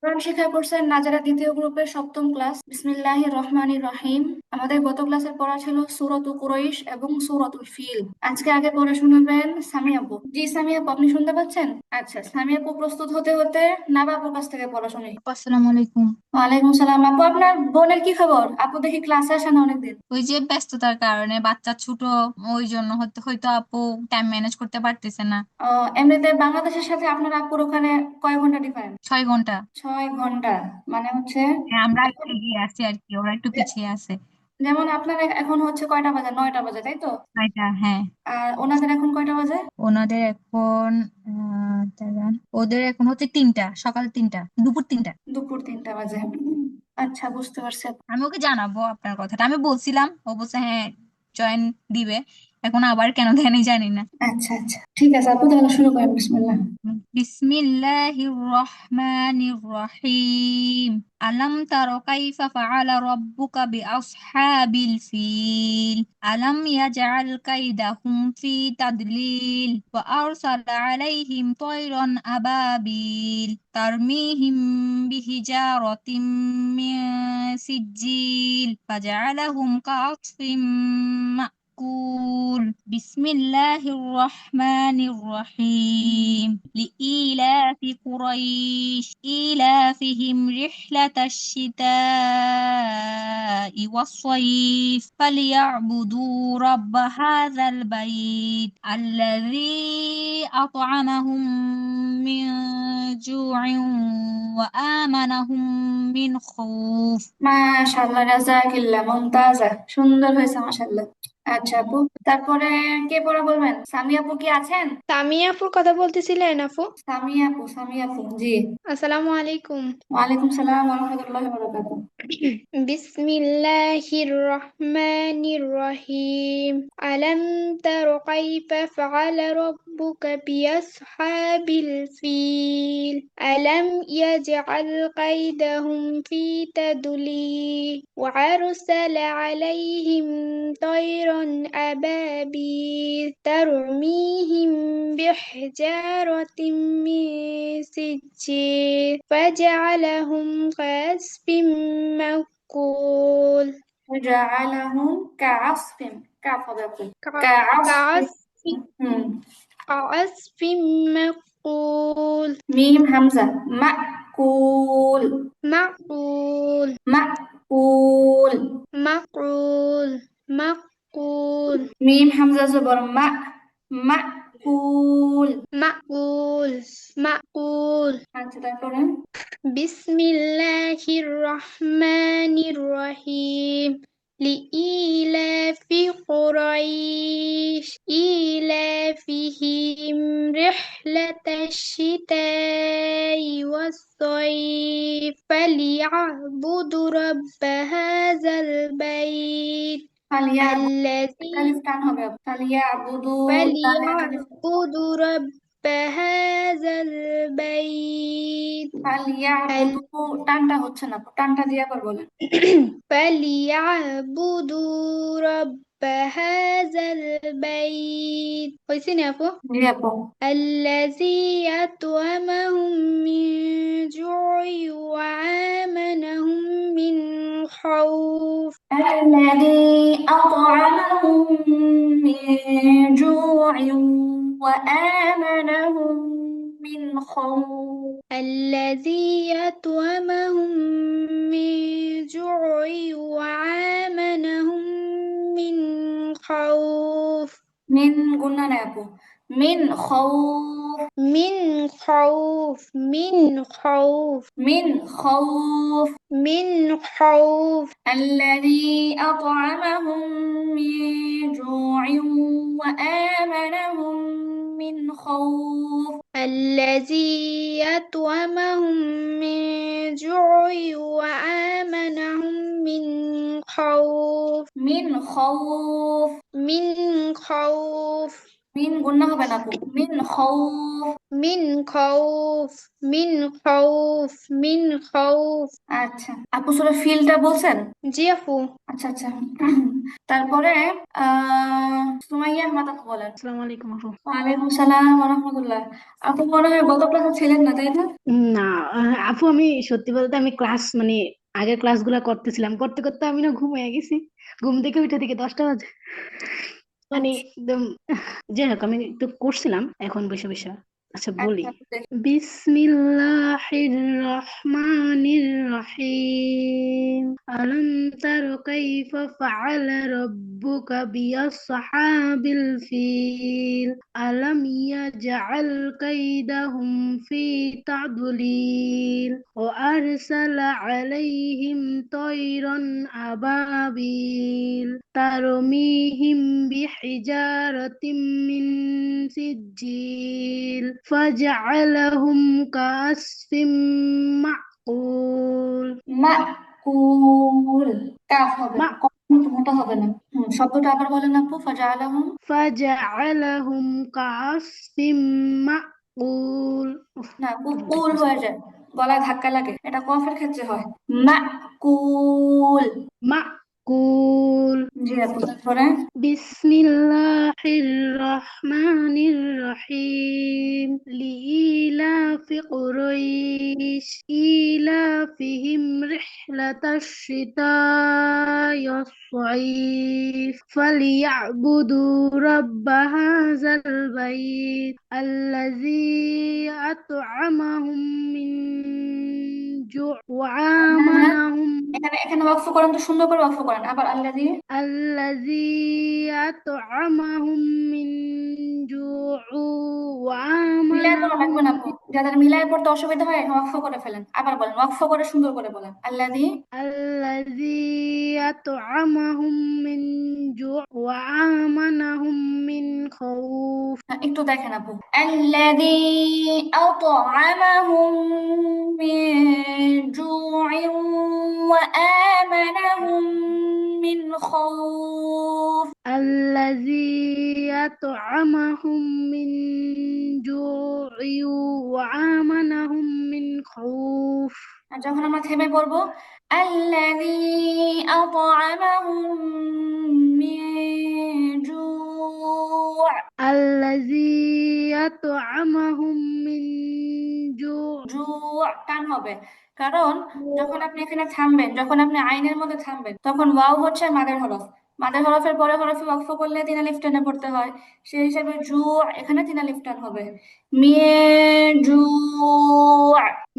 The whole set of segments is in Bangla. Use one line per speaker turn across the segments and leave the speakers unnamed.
কোরআন শিক্ষা কোর্সের নাজারা দ্বিতীয় গ্রুপের সপ্তম ক্লাস। বিসমিল্লাহির রহমানির রহিম। আমাদের গত ক্লাসের পড়া ছিল সূরাতুল কুরাইশ এবং সূরাতুল ফিল। আজকে আগে পড়ে শোনাবেন সামি আপু। জি সামি আপু, আপনি শুনতে পাচ্ছেন? আচ্ছা, সামি আপু প্রস্তুত হতে হতে নাবা আপুর কাছ থেকে পড়া শুনি।
আপু, আসসালামু আলাইকুম।
ওয়ালাইকুম সালাম। আপু, আপনার বোনের কি খবর? আপু দেখি ক্লাসে আসে না অনেকদিন।
ওই যে ব্যস্ততার কারণে বাচ্চা ছোট, ওই জন্য হয়তো হয়তো আপু টাইম ম্যানেজ করতে পারতেছে না।
এমনিতে বাংলাদেশের সাথে আপনার আপুর ওখানে কয় ঘন্টা ডিফারেন্স?
6 ঘন্টা।
6 ঘন্টা। মানে হচ্ছে
হ্যাঁ, আমরা একটু
এখন
এগিয়ে আছি আর কি, ওরা একটু পিছিয়ে আছে।
যেমন আপনার এখন হচ্ছে কয়টা বাজে? 9টা বাজে, তাই তো?
এটা হ্যাঁ।
আর ওনাদের এখন কয়টা বাজে?
ওনাদের এখন দাঁড়ান, ওদের এখন হচ্ছে 3টা, সকাল 3টা, দুপুর 3টা।
দুপুর 3টা বাজে। আচ্ছা, বুঝতে পারছি।
আমি ওকে জানাবো আপনার কথাটা, আমি বলছিলাম, ও বলছে হ্যাঁ জয়েন দিবে। এখন আবার কেন দেয়নি জানি না।
আচ্ছা আচ্ছা, ঠিক আছে আপু, তাহলে শুরু করেন, বিসমিল্লাহ।
বিসমিল্লাহির রহমানির রহিম। আলাম তারা কাইফা ফাআলা রাব্বুকা বিআসহাবিল ফিল। আলাম ইয়াজআল কাইদাহুম ফি তাদলিল ওয়া আরসালা আলাইহিম তায়রান আবাবিল তারমিহিম বিহিজারাতিম মিন সিজ্জিল ফাজআলাহুম কাআসফিম মাকুল। বিসমিল্লাহির রহমানির রহিম। لإيلاف قريش إيلافهم رحلة الشتاء والصيف فليعبدوا رب هذا البيت الذي أطعمهم من جوع وآمنهم من خوف।
মাশাআল্লাহ, রাজাকিল্লাহ, মুমতাজা, সুন্দর হয়েছে মাশাআল্লাহ। আচ্ছা আপু, তারপরে কে পড়া বলবেন? সামি আপু কি আছেন?
তামিয়া আপুর কথা বলতেছিলেন আপু?
সামি আপু, সামি আপু, জি।
আসসালামু আলাইকুম।
ওয়ালাইকুম সালাম ওয়া রাহমাতুল্লাহি ওয়া বারাকাতুহু।
বিসমিল্লাহির রহমানির রহিম। আলাম তারা কাইফা ফাআলা রাব্বুকা বিআসহাবিল ফিল। আলাম ইয়াজআল কাইদাহুম ফি তাদলিল ওয়া আরসালা আলাইহিম তায়রান আবাবিল তারমিহিম বিহিজারাতিম মিন سجين فجعلهم كعصف مأكول
জাআলাহুম কাআসফিন। কাফ হবে আপু।
كع-
কাআসফিন।
كعصف
হুম।
كعصف مأكول
মিম হামজা। মাকুল।
معقول
মাকুল।
معقول معقول
মিম হামজা জবর মা। মাকুল।
معقول معقول
আচ্ছা, তারপরে?
بسم الله الرحمن الرحيم لإيلاف قريش إيلافهم رحلة الشتاء والصيف فليعبدوا رب هذا البيت
ফালিয়া
الذي
আলিফ টান হবে আপু। ফালিয়া আবুদু। তানে আলিফ।
فليعبدوا رب هذا البيت
ফালিয়া আবুদু। টানটা হচ্ছে না আপু, টানটা দিয়ে আবার বলেন।
فليعبدوا رب هذا البيت হয়েছে না আপু?
জি আপু।
الذي أطعمهم من جوع وآمنهم من خوف.
الذي أطعمهم من جوع وآمنهم من خوف.
الذي أطعمهم من جوع وآمنهم من خوف.
من قلنا نابو. من خوف.
من خوف من خوف
من خوف.
من خوف.
الذي أطعمهم من جوع وآمنهم من خوف.
الذي أطعمهم من جوع وآمنهم من خوف.
من خوف.
من خوف
من قلنا هبنكو. من خوف.
من خوف من خوف من خوف
আচ্ছা আপু সূরা ফিলটা বলছেন?
জি আপু।
আচ্ছা আচ্ছা তারপরে সুমাইয়া আহমদ আপু বলেন।
আসসালামু আলাইকুম আপু।
ওয়ালাইকুম সালাম ওয়া রাহমাতুল্লাহ। আপু মনে হয় গত ক্লাসে ছিলেন না, তাই না?
না, আপু আমি সত্যি বলতে আমি ক্লাস মানে আগের ক্লাসগুলো করতেছিলাম, করতে করতে আমি না ঘুমিয়ে গেছি। ঘুম থেকে উঠে থেকে 10টা বাজে, মানে
আচ্ছা
একদম। যাই হোক, আমি একটু করছিলাম এখন বসে বসে। আচ্ছা বলি।
আচ্ছা আপু, দেখি।
বিসমিল্লাহির রহমানির রহিম। আলম তার কাইফা ফাআলা রাব্বুকা বিআসহাবিল ফিল। আলাম ইয়াজআল কাইদাহুম ফি তাদলিল ওয়া আরসালা আলাইহিম তায়রান আবাবিল তারমিহিম বিহিজারাতিম মিন সিজ্জিল ফাজআলাহুম কাআসফিম মাকুল।
মাকুল, কাফ হবে
মা
না, কখনো তো মোটা হবে না। শব্দটা আবার বলেন আপু, ফাজআলাহুম।
ফাজআলাহুম কাআসফিম মাকুল। উফ,
না,
একটু
কুল
দেখতেছি।
হয়ে যায়, গলায় ধাক্কা লাগে, এটা কফের ক্ষেত্রে হয়। মাকুল।
মাকুল।
জি আপু, তারপরে
বিসমিল্লাহির রহমানির রহিম। লিইলাফি কুরাইশ ইলাফিহিম রিহলাতাশ শিতা'i ওয়াস-সাইফ ফালিয়া'বুদু রাব্ব হাযাল বাইত আল্লাযী আত'আমাহুম মিন জু' ওয়া
না না,
আমানাহুম
এখানে এখানে ওয়াকফ করেন তো, সুন্দর করে ওয়াকফ করেন। আবার আল্লাযী,
الذي أطعمهم من جوع
মিলায় পড়া
وآمنهم
লাগবে না আপু, যাদের মিলায় পড়তে অসুবিধা হয় ওয়াকফ করে ফেলেন। আবার বলেন, ওয়াকফ করে সুন্দর করে বলেন, আল্লাযী।
الذي أطعمهم من جوع وآمنهم من خوف।
একটু দেখেন আপু, আল্লাযী আত'আমাহুম মিন জু'ইন ওয়া আমানাহুম মিন খাউফ।
الذي أطعمهم من جوع وآمنهم من خوف।
আর যখন আমরা থেমে পড়বো, আল্লাযী আত'আমাহুম মিন জু'।
الذي أطعمهم من جوع
জু' টান হবে, কারণ যখন আপনি এখানে থামবেন, যখন আপনি আইনের মধ্যে থামবেন, তখন ওয়াও হচ্ছে মাদের হরফ। মাদের হরফের পরে হরফে ওয়াকফ করলে তিন আলিফ টেনে পড়তে হয়, সেই হিসাবে এখানে তিন আলিফ টান হবে। মিন জু'।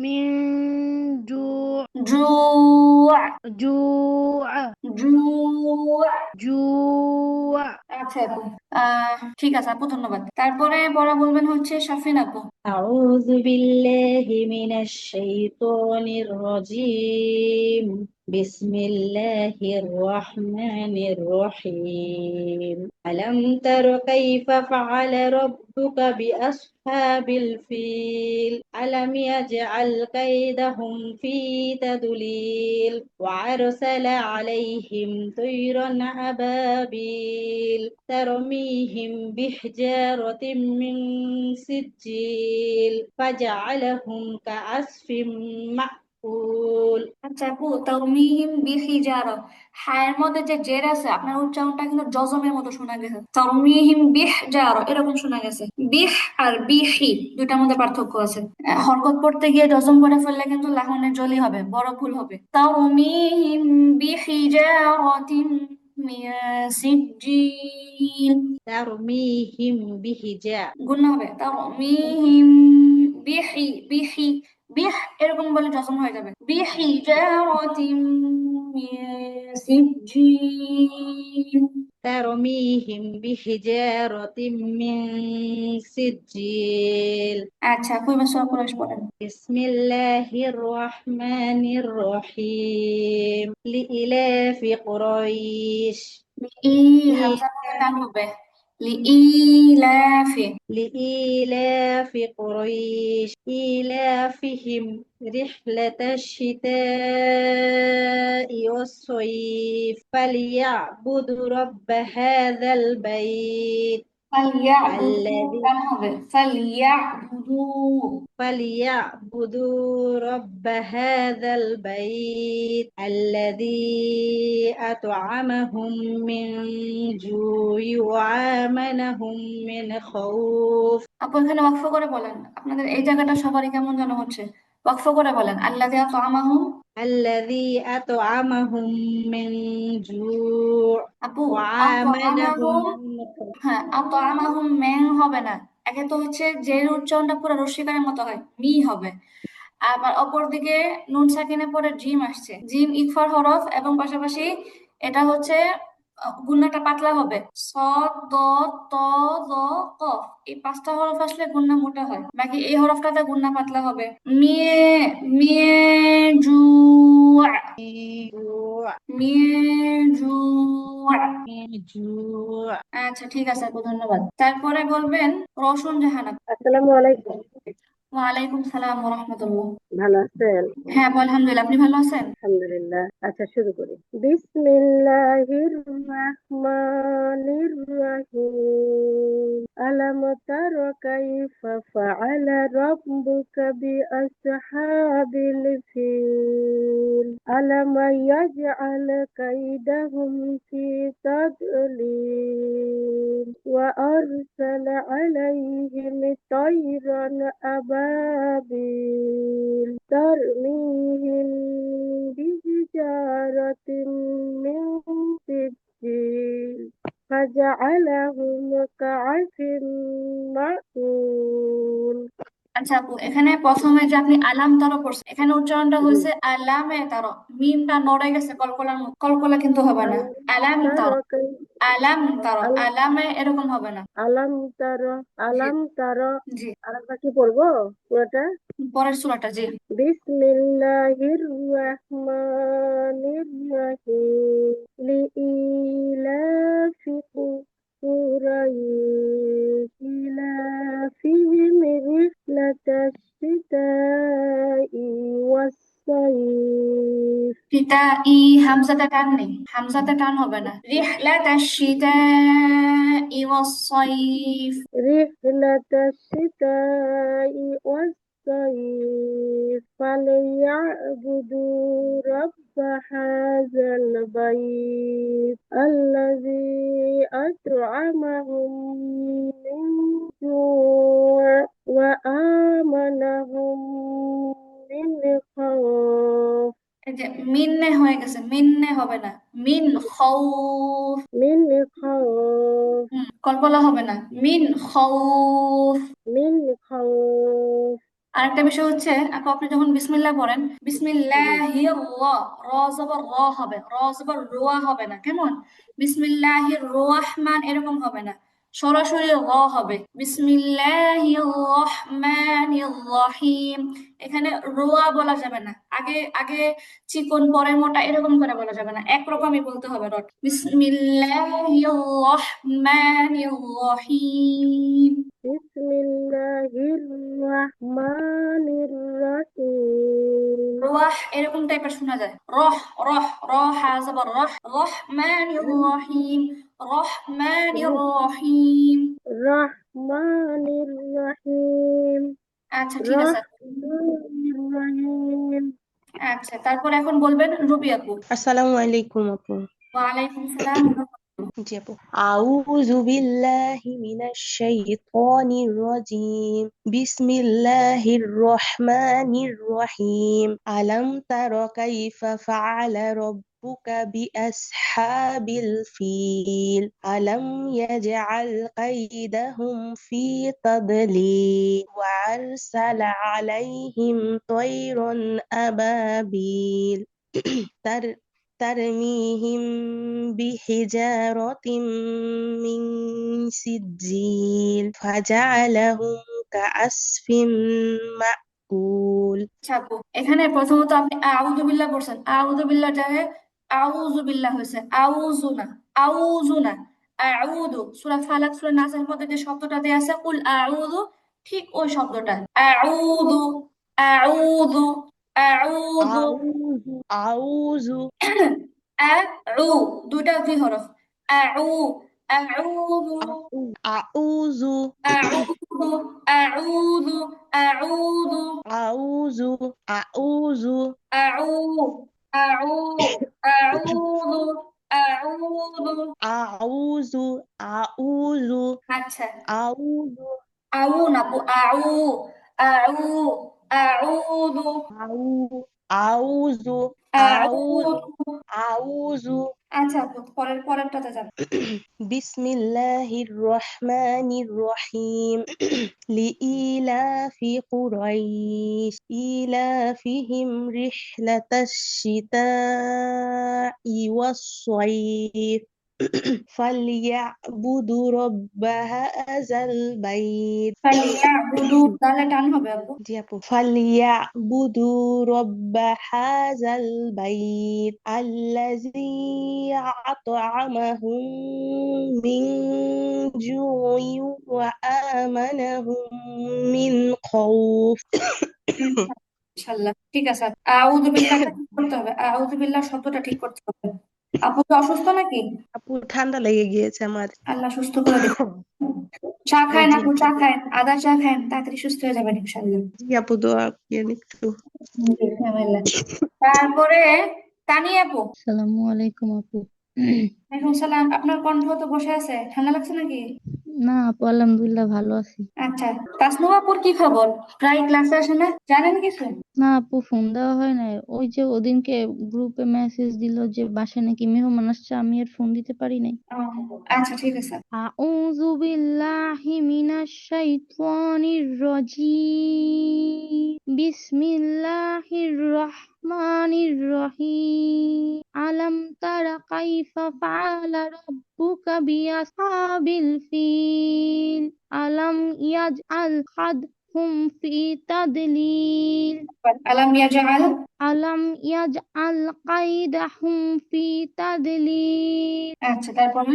من جوع
জু'
جوع
জু'।
جوع
আচ্ছা আপু, ঠিক আছে আপু, ধন্যবাদ। তারপরে পড়া বলবেন হচ্ছে শাফিন আপু।
أعوذ بالله من الشيطان الرجيم. بسم الله الرحمن الرحيم. ألم تر كيف فعل ربك بأصحاب الفيل. ألم يجعل كيدهم في تضليل وأرسل عليهم طيرا أبابيل ترميهم بحجارة من سجيل فجعلهم كعصف مأكول.
আচ্ছা আপু, তারমিহিম বিহিজারা, হায়ের মধ্যে যে জের আছে, আপনার উচ্চারণটা কিন্তু জজমের মতো শোনা গেছে। তারমিহিম বিহজারা এরকম শোনা গেছে। বিহ আর বিহি দুইটার মধ্যে পার্থক্য আছে। হরকত পড়তে গিয়ে জজম করে ফেললে কিন্তু লাহনের জলি হবে, বড় ভুল হবে। তারমিহিম বিহিজারাতিম মিন সিজ্জিল,
ترميهم بحجارة
গুণা হবে। তারমিহিম বিহি বিহি বিহ এরকম বলে জজম হয়ে যাবে। বিহিজারাতিম মিন সিজ্জিল।
ترميهم بحجارة من سجيل.
আচ্ছা, কইবা সূরা কুরাইশ পড়েন।
بسم الله الرحمن الرحيم. لإلاف قريش
ই হামজা মধ্যে টান হবে, লিইলাফি।
لإيلاف قريش إيلافهم رحلة الشتاء والصيف فليعبدوا رب هذا البيت.
ফালিয়াবুদু
الذي
কেন হবে? ফালিয়াবুদু।
فليعبدوا رب هذا البيت الذي أطعمهم من جوع وآمنهم من خوف
আপু এখানে ওয়াকফ করে বলেন, আপনাদের এই জায়গাটা সবারই কেমন যেন হচ্ছে। ওয়াকফ করে বলেন আল্লাযী আত'আমাহুম।
الذي أطعمهم من جوع
আপু
وآمنهم
আত'আমাহুম,
من خوف
হ্যাঁ আত'আমাহুম মেন হবে না। একে তো হচ্ছে জের উচ্চারণটা পুরো রস্বীকারের মতো হয়, মি হবে। আবার অপরদিকে নুন সাকিনের পরে জিম আসছে, জিম ইকফার হরফ, এবং পাশাপাশি এটা হচ্ছে গুণনাটা পাতলা হবে। সদ দদ ত জ কফ, এই পাঁচটা হরফ আসলে গুণনা মোটা হয়, বাকি এই হরফটাতে গুণনা পাতলা হবে। মিয়ে মিয়ে জু
جوع
মিয়ে জু।
من جوع
আচ্ছা ঠিক আছে আপু, ধন্যবাদ। তারপরে বলবেন রওশন জাহান আপু।
আসসালামু আলাইকুম।
ওয়ালাইকুম সালাম ওয়া রাহমাতুল্লাহ।
ভালো আছেন?
হ্যাঁ আপু, আলহামদুলিল্লাহ, আপনি ভালো আছেন?
আলহামদুলিল্লাহ। আচ্ছা শুরু করি। বিসমিল্লাহির রাহমানির রাহিম। আলাম তারা কাইফা ফাআলা রাব্বুকা বিআসহাবিল ফিল। আলাম ইয়াজআল কাইদাহুম ফি তাদলিল ওয়া আরসালা আলাইহিম তায়রান আবাবিল ترميهم بحجارة من سجيل فجعلهم كعصف مأكول
আচ্ছা আপু, এখানে প্রথমে যে আপনি আলাম তারো পড়ছেন, এখানে উচ্চারণটা হয়েছে আলামে তারো, মিমটা নড়ে গেছে কলকলার মতো, কলকলা কিন্তু হবে না। আলাম তারো, আলাম তারো, আলামে এরকম হবে না।
আলাম তারা
জি
আলাম তারা
জি,
আরেকবার কি পড়বো পুরোটা?
পরের সূরাটা জি।
বিসমিল্লাহির রহমানির রহিম লিইলাফি قريش إيلافهم رحلة الشتاء والصيف
ফিতা ই, হামজাতে টান নেই, হামজাতে টান হবে না। রিহলাতা শিতা ওয়াস-সাইফ।
رحلة الشتاء والصيف فليعبدوا رب هذا البيت الذي أطعمهم من جوع وآمنهم من خوف
এই যে মিন্নে হয়ে গেছে, মিন্নে হবে না, মিন খাউফ।
من خوف
কলকলা হবে না, মিন খাউফ।
من خوف
আরেকটা বিষয় হচ্ছে আপু, আপনি যখন বিসমিল্লাহ পড়েন, বিসমিল্লাহির র, র জবর র হবে, র জবর রোয়া হবে না, কেমন? বিসমিল্লাহির রহমান এরকম হবে না, সরাসরি র হবে। বিসমিল্লাহির রহমানির রহিম, এখানে রোয়া বলা যাবে না, আগে আগে চিকন পরে মোটা এরকম করে বলা যাবে না, একরকমই বলতে হবে রট। বিসমিল্লাহির রহমানির রহিম।
بسم الله الرحمن الرحيم
রোয়াহ এরকম টাইপের শোনা যায়, রহ রহ, রহ জবর রহ, রহমানির রহিম, রহমানির রহিম।
الرحمن الرحيم
আচ্ছা ঠিক আছে।
الرحمن الرحيم
আচ্ছা তারপর এখন বলবেন রুবি আপু।
আসসালামু আলাইকুম আপু।
ওয়ালাইকুম সালাম।
জি আপু। আউযু বিল্লাহি মিনাশ শাইতানির রাজিম। বিসমিল্লাহির রহমানির রহিম। আলাম তারা কাইফা ফাআলা রাব্বুকা বিআসহাবিল ফিল। আলাম ইয়াজআল কাইদাহুম ফি তাদলিল ওয়া আরসালা আলাইহিম তায়রান আবাবিল তার ترميهم بحجارة من سجيل فجعلهم كعصف مأكول
আচ্ছা আপু, এখানে প্রথমত আপনি আউযু বিল্লাহ পড়ছেন, আউযু বিল্লাহ জায়গায় আউযু বিল্লাহ হয়েছে, আউযু না, আউযু না, আউযু। সূরা ফালাক সূরা নাসের মধ্যে যে শব্দটা দেয়া আছে কুল আউযু, ঠিক ওই শব্দটা, আউযু, আউযু, আউযু।
أعوذ
আউ, দুইটা দুই হরফ, আউ, أعوذ
أعوذ
أعوذ أعوذ أعوذ
أعوذ أعوذ
أعوذ أعوذ أعوذ أعوذ
أعوذ أعوذ
আচ্ছা
أعوذ
আউ না আপু আউ আউ আউযু
أعوذ
আউযু
أعوذ
আচ্ছা আপু পরেরটাতে যান
بسم الله الرحمن الرحيم لإيلاف قريش إيلافهم رحلة الشتاء والصيف فليعبدوا رب هذا البيت
ফালিয়াবুদু তাহলে টান হবে আপু
জি আপু فليعبدوا رب هذا البيت الذي أطعمهم من جوع وآمنهم من خوف
ইনশাআল্লাহ ঠিক আছে আউযু বিল্লাহটা ঠিক করতে হবে আউযু বিল্লাহ শব্দটা ঠিক করতে হবে আপু কি অসুস্থ নাকি
আপু ঠান্ডা লেগে গিয়েছে আমার
আল্লাহ সুস্থ করে দিন চা খায় না
জি
আপু চা খায় আদা চা খায় তাড়াতাড়ি সুস্থ হয়ে যাবেন ইনশাআল্লাহ
জি আপু দোয়া করেন একটু
জি, বিসমিল্লাহ। তারপরে তানিয়া আপু
আসসালামু আলাইকুম আপু।
ওয়ালাইকুম সালাম আপনার কণ্ঠ তো বসে আছে ঠান্ডা লাগছে নাকি
না আপু, আলহামদুলিল্লাহ ভালো আছি।
আচ্ছা তাসনুয়া আপুর কি খবর প্রায় ক্লাসে আসে না জানেন কিছু
না আপু, ফোন দেওয়া হয় নাই। ওই যে ওদিনকে গ্রুপে মেসেজ দিল যে বাসায় নাকি মেহমান আসছে, আমি আর ফোন দিতে পারি নাই।
ও, আচ্ছা ঠিক আছে
আউযু বিল্লাহি মিনাশ শাইতানির রাজিম। বিসমিল্লাহির রহমানির রহিম। আলাম তারা কাইফা ফাআলা রাব্বুকা বিআসহাবিল ফিল। আলাম ইয়াজআল খাদহুম ফি তাদলিল।
আলাম ইয়াজআল
আলাম ইয়াজআল কাইদাহুম ফি তাদলিল।
আচ্ছা তারপরে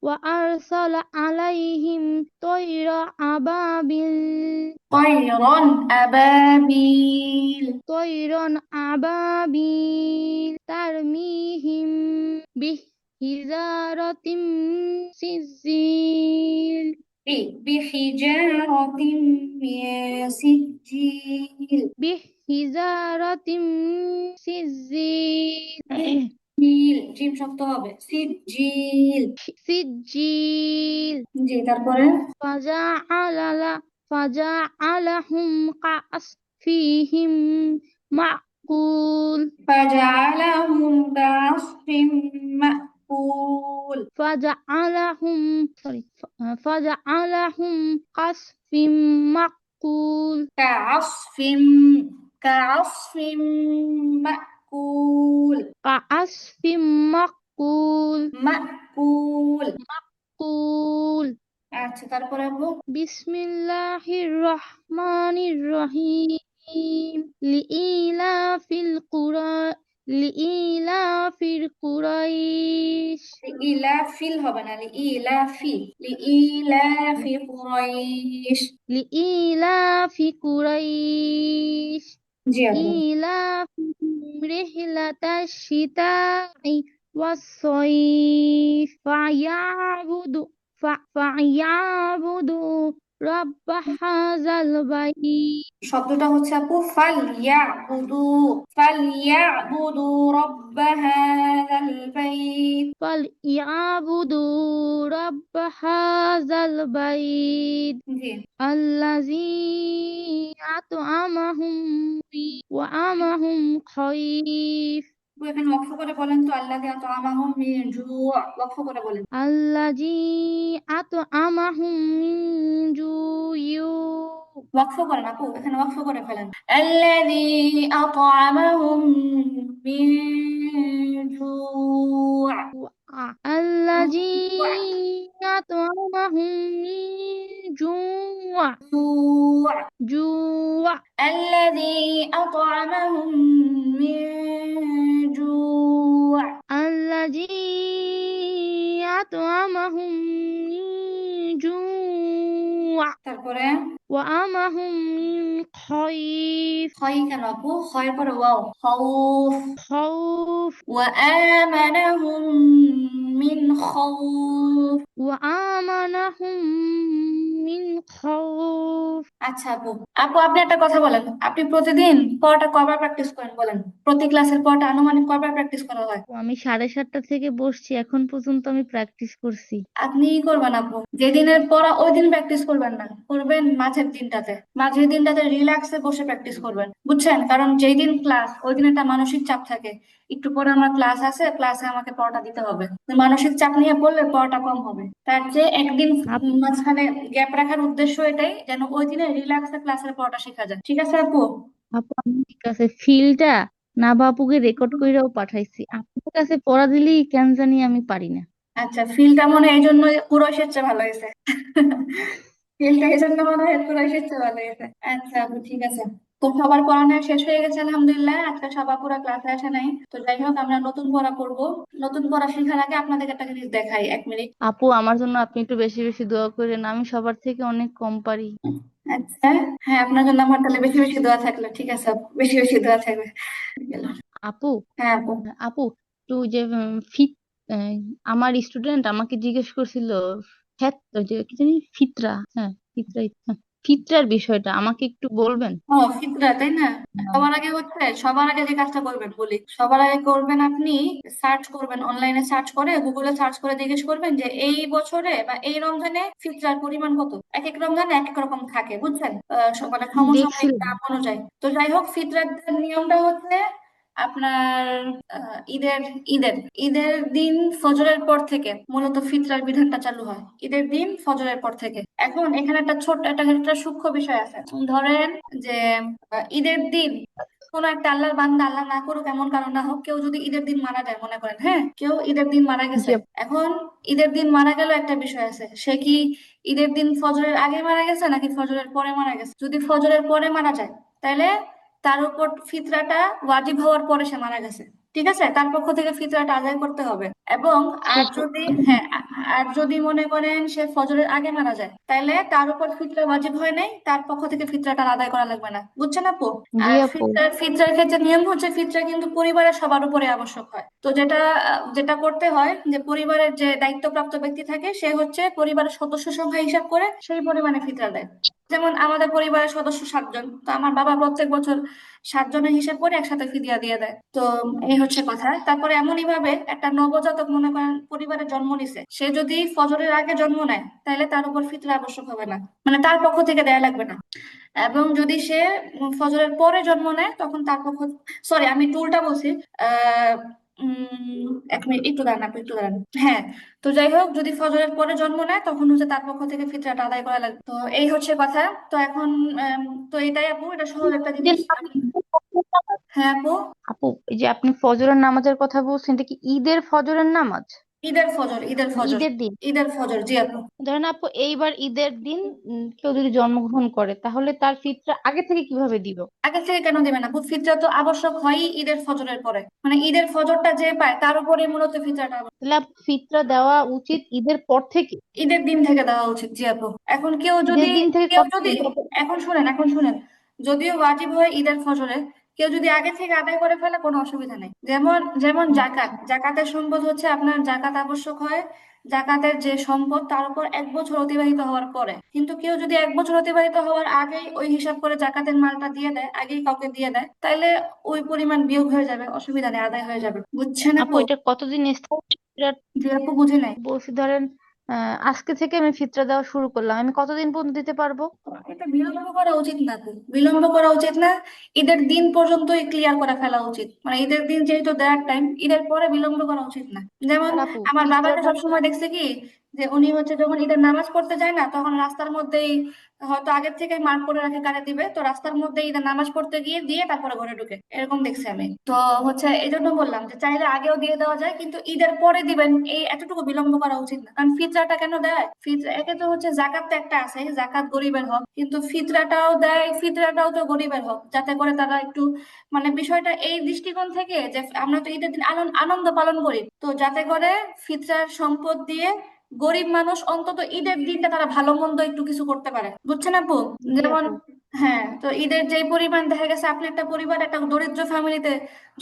وأرسل عليهم طير أبابيل
طيرا أبابيل
ترميهم بحجارة من سجيل
بحجارة من سجيل
بحجارة من سجيل
জিম শক্ত হবে সিজিল
سجيل
জি তারপরে
فجعلهم كعصفهم معقول
فجعلهم كعصف مأكول
فجعلهم كعصف معقول
كعصف كعصف مأكول
كعصف معقول
مأكول
معقول
আচ্ছা তারপরে আপু
বিসমিল্লাহির রহমানির রহিম লিইলাফিল কুরাইশ
ইলাফিল হবে না ইলাফি ইলাফি কুরাইশ
লিইলাফি কুরাইশ
জি আপু
إيلافهم رحلة الشتاء والصيف فليعبدوا رب هذا البيت
শব্দটা হচ্ছে আপু ফালইয়াবুদু রব্ব হাযাল বাইত
فليعبدوا رب هذا البيت
জি
الذي أطعمهم وآمنهم خيف
আপু এখানে ওয়াকফ করে বলেন তো আল্লাযী আত'আমাহুম মিন জু' ওয়াকফ করে বলেন
الذي أطعمهم من جوع
ওয়াকফ করেন আপু এখানে ওয়াকফ করে ফেলেন আল্লাযী আত'আমাহুম মিন জু'
الذي أطعمهم من جوع جوع
الذي أطعمهم من جوع
الذي أطعمهم من جوع
তারপরে
وآمنهم من خيف
হয় কেন আপু? হয় পরে ওয়াও, খাউফ।
خوف
وآمنهم من خوف।
وآمنهم من خوف।
আচ্ছা আপু, আপনি একটা কথা বলেন, আপনি প্রতিদিন পড়াটা কয়বার প্র্যাকটিস করেন বলেন? প্রতি ক্লাসের পড়াটা আনুমানিক কয়বার প্র্যাকটিস করা হয়?
আমি 7:30 থেকে বসছি, এখন পর্যন্ত আমি প্র্যাকটিস করছি।
আপনি করবেন আপু, যেদিনের পড়া ওই দিন প্র্যাকটিস করবেন না, করবেন মাঝের দিনটাতে রিল্যাক্সে বসে প্র্যাকটিস করবেন, বুঝছেন? কারণ যেই দিন ক্লাস ওই দিন একটা মানসিক চাপ থাকে, একটু পরে আমার ক্লাস আছে, ক্লাসে আমাকে পড়াটা দিতে হবে, তো মানসিক চাপ নিয়ে পড়লে পড়াটা কম হবে। তার চেয়ে একদিন
আপু
মাঝখানে গ্যাপ রাখার উদ্দেশ্য এটাই, যেন ওই দিনে রিল্যাক্সে ক্লাসের পড়াটা শেখা যায়। ঠিক আছে আপু?
আপু আমার কাছে ফিলটা না বাপুকে রেকর্ড কইরাও পাঠাইছি, আপনার কাছে পড়া দিলেই কেন জানি আমি পারি না।
আচ্ছা, ফিলটা মনে হয় এই জন্য পুরো চেয়ে ভালো হয়েছে। ফিলটা এই জন্য মনে হয় পুরো চেয়ে ভালো হয়েছে। আচ্ছা আপু, ঠিক আছে। তো সবার পড়ানো শেষ হয়ে গেছে আলহামদুলিল্লাহ, আজকে সবার পুরো ক্লাসে আসে নাই, তো যাই হোক আমরা নতুন পড়া করবো। নতুন পড়া শেখার আগে আপনাদেরকে একটা জিনিস দেখাই, 1 মিনিট।
আপু আমার জন্য আপনি একটু বেশি বেশি দোয়া করেন, আমি সবার থেকে অনেক কম পারি।
আচ্ছা, হ্যাঁ, আপনার জন্য আমার তাহলে বেশি বেশি দোয়া থাকলো, ঠিক আছে আপু, বেশি বেশি দোয়া থাকবে।
আপু
হ্যাঁ আপু।
আপু একটু যে ফিত আহ, আমার স্টুডেন্ট আমাকে জিজ্ঞেস করছিল ওই যে কি জানি ফিতরা, হ্যাঁ ফিতরার বিষয়টা আমাকে একটু বলবেন?
ও, ফিতরা, তাই না? সবার আগে যে কাজটা করবেন বলি, সবার আগে করবেন আপনি সার্চ করবেন, অনলাইনে সার্চ করে, গুগলে সার্চ করে জিজ্ঞেস করবেন যে এই বছরে বা এই রমজানে ফিতরার পরিমাণ কত। এক এক রমজানে এক এক রকম থাকে, বুঝছেন? মানে সমসাময়িক
দেখছিলাম।
দাম অনুযায়ী। তো যাই হোক, ফিতরার নিয়মটা হচ্ছে আপনার ঈদের ঈদের ঈদের দিন ফজরের পর থেকে মূলত ফিতরার বিধানটা চালু হয়, ঈদের দিন ফজরের পর থেকে। এখন এখানে একটা সূক্ষ্ম বিষয় আছে। ধরেন যে ঈদের দিন কোন একটা আল্লাহর বান্দা, আল্লাহ না করুক এমন কারণ না হোক, কেউ যদি ঈদের দিন মারা যায়, মনে করেন, হ্যাঁ, কেউ ঈদের দিন মারা
জি
গেছে।
আপু।
এখন ঈদের দিন মারা গেল, একটা বিষয় আছে, সে কি ঈদের দিন ফজরের আগে মারা গেছে নাকি ফজরের পরে মারা গেছে? যদি ফজরের পরে মারা যায়, তাহলে তার উপর ফিতরাটা ওয়াজিব হওয়ার পরে সে মারা গেছে, ঠিক আছে, তার পক্ষ থেকে ফিতরাটা আদায় করতে হবে। এবং আর যদি হ্যাঁ আর যদি মনে করেন সে ফজরের আগে মারা যায়, তাহলে তার উপর ফিতরা ওয়াজিব হয় নাই, তার পক্ষ থেকে ফিতরাটা আদায় করা লাগবে না, বুঝছেন আপু?
জি
আর
আপু।
ফিতরার ক্ষেত্রে নিয়ম হচ্ছে, ফিতরা কিন্তু পরিবারের সবার উপরে আবশ্যক হয়। তো যেটা করতে হয় যে পরিবারের যে দায়িত্বপ্রাপ্ত ব্যক্তি থাকে, সে হচ্ছে পরিবারের সদস্য সংখ্যা হিসাব করে সেই পরিমাণে ফিতরা দেয়। যেমন আমাদের পরিবারের সদস্য 7 জন, তো আমার বাবা প্রত্যেক বছর 7 জনের হিসাব করে একসাথে ফিদিয়া দিয়ে দেয়। তো এই হচ্ছে কথা। তারপরে এমনই ভাবে একটা নবজাতক মনে করেন পরিবারে জন্ম নিছে, সে যদি ফজরের আগে জন্ম নেয়, তাহলে তার উপর ফিতরা আবশ্যক হবে না, মানে তার পক্ষ থেকে দেয়া লাগবে না। এবং যদি সে ফজরের পরে জন্ম নেয়, তখন তার পক্ষ, সরি আমি টুলটা বলছি, আহ 1 মিনিট, একটু দাঁড়ান আপু, একটু দাঁড়ান। হ্যাঁ, তো যাই হোক, যদি ফজরের পরে জন্ম নেয়, তখন হচ্ছে তার পক্ষ থেকে ফিতরাটা আদায় করা লাগবে। তো এই হচ্ছে কথা। তো এখন তো এটাই আপু, এটা সহজ একটা জিনিস। হ্যাঁ আপু।
আপু এই যে আপনি ফজরের নামাজের কথা বলছেন, এটা কি ঈদের ফজরের নামাজ?
ঈদের ফজর।
ঈদের দিন?
ঈদের ফজর, জি আপু।
ধরেন আপু এইবার ঈদের দিন কেউ যদি জন্মগ্রহণ করে তাহলে তার ফিতরা আগে থেকে কিভাবে দিব?
আগে থেকে কেন দিবেন আপু? ফিতরা তো আবশ্যক হয়ই ঈদের ফজরের পরে, মানে ঈদের ফজরটা যে পায় তার উপরে মূলত ফিতরাটা
তাহলে ফিতরা দেওয়া উচিত ঈদের পর থেকে?
ঈদের দিন থেকে দেওয়া উচিত, জি আপু। এখন
ঈদের দিন থেকে
কেউ যদি
কতদিন পর?
এখন শুনেন, যদিও ওয়াজিব হয় ঈদের ফজরে, কেউ যদি আগে থেকে আদায় করে ফেলে কোনো অসুবিধা নেই। যেমন যেমন
আচ্ছা।
জাকাতের সম্পদ হচ্ছে, আপনার জাকাত আবশ্যক হয় জাকাতের যে সম্পদ তার উপর 1 বছর অতিবাহিত হওয়ার পরে। কিন্তু কেউ যদি 1 বছর অতিবাহিত হওয়ার আগেই ওই হিসাব করে জাকাতের মালটা দিয়ে দেয়, আগেই কাউকে দিয়ে দেয়, তাইলে ওই পরিমাণ বিয়োগ হয়ে যাবে, অসুবিধা নেই, আদায় হয়ে যাবে, বুঝছেন
আপু
আপু?
এটা কতদিন স্থায়ী ফিতরা?
জি আপু, বুঝি নাই।
বলছি ধরেন আজকে থেকে আমি ফিতরা দেওয়া শুরু করলাম, আমি কতদিন পর্যন্ত দিতে পারবো?
এটা বিলম্ব করা উচিত না তো, বিলম্ব করা উচিত না। ঈদের দিন পর্যন্তই ক্লিয়ার করে ফেলা উচিত, মানে ঈদের দিন যেহেতু দেয়ার টাইম, ঈদের পরে বিলম্ব করা উচিত না। যেমন
আর আপু
আমার বাবাকে
ফিতরাটা
সবসময় দেখছে কি, যে উনি হচ্ছে যখন ঈদের নামাজ পড়তে যায় না, তখন রাস্তার মধ্যেই হয়তো আগের থেকে মার্ক করে রাখে কারে দিবে, তো রাস্তার মধ্যে ঈদের নামাজ পড়তে গিয়ে দিয়ে তারপরে ঘরে ঢুকে, এরকম দেখছি আমি। তো হচ্ছে এই জন্য বললাম যে চাইলে আগেও দিয়ে দেওয়া যায়, কিন্তু ঈদের পরে দিবেন, এই এতটুকু বিলম্ব করা উচিত না। কারণ ফিতরাটা কেন দেয়? ফিতরা একে তো হচ্ছে জাকাত তো একটা আছে, জাকাত গরিবের হক, কিন্তু ফিতরাটাও দেয়, ফিতরাটাও তো গরিবের হক, যাতে করে তারা একটু, মানে বিষয়টা এই দৃষ্টিকোণ থেকে যে আমরা তো ঈদের দিন আনন্দ পালন করি, তো যাতে করে ফিতরার সম্পদ দিয়ে গরিব মানুষ অন্তত ঈদের দিনটা তারা ভালো মন্দ একটু কিছু করতে পারে, বুঝছেন আপু?
জি
যেমন
আপু।
হ্যাঁ, তো ঈদের যে পরিমাণ দেখা গেছে আপনি একটা পরিবার একটা দরিদ্র ফ্যামিলিতে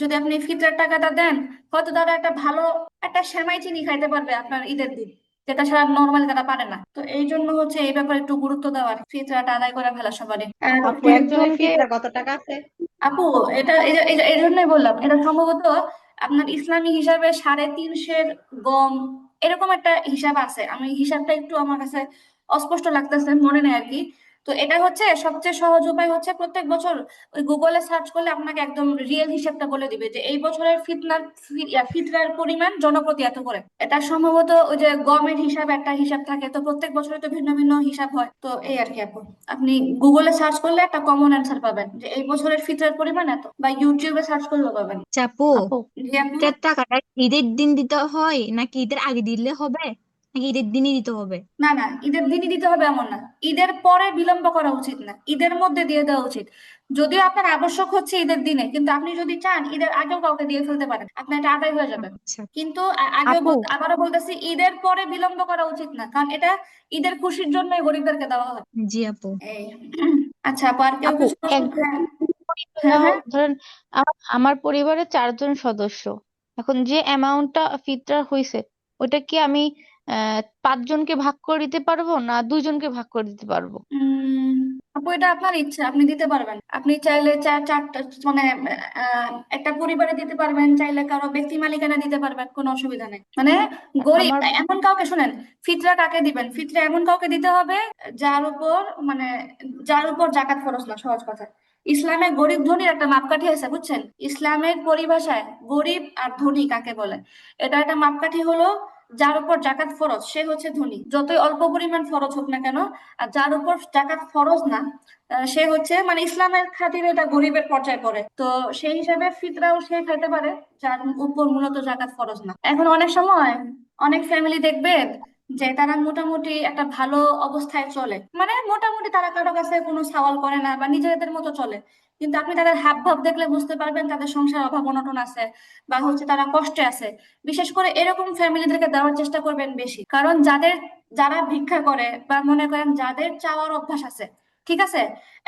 যদি আপনি ফিতরার টাকাটা দেন, হয়তো তারা একটা ভালো একটা সেমাই চিনি খাইতে পারবে আপনার ঈদের দিন, যেটা ছাড়া নর্মালি তারা পারে না। তো এই জন্য হচ্ছে এই ব্যাপারে একটু গুরুত্ব দেওয়ার, ফিতরাটা আদায় করে ফেলা সবারই। আর
আপু একজনের
একজনকে
ফিতরা কত টাকা আছে?
আপু, এটা এই জন্যই বললাম, এটা সম্ভবত আপনার ইসলামী হিসাবে 350 গম এরকম একটা হিসাব আছে। আমি হিসাবটা একটু আমার কাছে অস্পষ্ট লাগতেছে, মনে নেই আর কি। তো এটা হচ্ছে সবচেয়ে সহজ উপায় হচ্ছে প্রত্যেক বছর ওই গুগলে সার্চ করলে আপনাকে একদম রিয়েল হিসাবটা বলে দিবে যে এই বছরের ফিতরার পরিমাণ জনপ্রতি এত করে। এটা সম্ভবত ওই যে গমের হিসাব একটা হিসাব থাকে, তো প্রত্যেক বছরে তো ভিন্ন ভিন্ন হিসাব হয়। তো এই আর কি আপু, আপনি গুগলে সার্চ করলে একটা কমন অ্যান্সার পাবেন যে এই বছরের ফিতরার পরিমাণ এত, বা ইউটিউবে সার্চ করলেও পাবেন।
চাপু,
আপু
জি আপু।
এটার টাকাটা ঈদের দিন দিতে হয় নাকি ঈদের আগে দিলে হবে নাকি ঈদের দিনই দিতে হবে?
না না, ঈদের দিনই দিতে হবে এমন না, ঈদের পরে বিলম্ব করা উচিত না, ঈদের মধ্যে দিয়ে দেওয়া উচিত। যদিও আপনার আবশ্যক হচ্ছে ঈদের দিনে, কিন্তু আপনি যদি চান ঈদের আগেও কাউকে দিয়ে ফেলতে পারেন, আপনার এটা আদায় হয়ে যাবে।
আচ্ছা
কিন্তু
আপু
আবারও বলতেছি, ঈদের পরে বিলম্ব করা উচিত না, কারণ এটা ঈদের খুশির জন্যই গরিবদেরকে দেওয়া হয়।
জি আপু।
এই আচ্ছা আপু, আর কেউ
আপু
কিছু প্রশ্ন
একজন
হ্যাঁ হ্যাঁ
পরিবার,
হ্যাঁ।
ধরেন আমার পরিবারে 4 জন সদস্য। এখন যে অ্যামাউন্টটা ফিতরা হয়েছে ওটা কি আমি 5 জনকে ভাগ করে দিতে পারবো না 2 জনকে ভাগ করে দিতে পারবো?
উম আপু, এটা আপনার ইচ্ছা, আপনি দিতে পারবেন। আপনি চাইলে চারটা মানে একটা পরিবারে দিতে পারবেন, চাইলে কারো ব্যক্তি মালিকানা দিতে পারবেন, কোনো অসুবিধা নেই। মানে গরিব
আমার
এমন কাউকে, শুনেন, ফিতরা কাকে দিবেন, ফিতরা এমন কাউকে দিতে হবে যার উপর মানে যার উপর জাকাত ফরজ না, সহজ কথা। ইসলামে গরিব ধনীর একটা মাপকাঠি আছে, বুঝছেন? ইসলামের পরিভাষায় গরিব আর ধনী কাকে বলে, এটা একটা মাপকাঠি হলো যার উপর জাকাত ফরজ সে হচ্ছে ধনী, যতই অল্প পরিমাণ ফরজ হোক না কেন। আর যার উপর জাকাত ফরজ না, সে হচ্ছে মানে ইসলামের খাতিরে এটা গরিবের পর্যায়ে পড়ে। তো সেই হিসাবে ফিতরাও সে খাইতে পারে যার উপর মূলত জাকাত ফরজ না। এখন অনেক সময় অনেক ফ্যামিলি দেখবে যে তারা মোটামুটি একটা ভালো অবস্থায় চলে, মানে মোটামুটি তারা কারো কাছে কোনো সওয়াল করে না বা নিজেদের মতো চলে, কিন্তু আপনি তাদের হাব ভাব দেখলে বুঝতে পারবেন তাদের সংসার অভাব অনটন আছে, বা হচ্ছে তারা কষ্টে আছে। বিশেষ করে এরকম ফ্যামিলিদেরকে দেওয়ার চেষ্টা করবেন বেশি, কারণ যারা ভিক্ষা করে বা মনে করেন যাদের চাওয়ার অভ্যাস আছে, ঠিক আছে,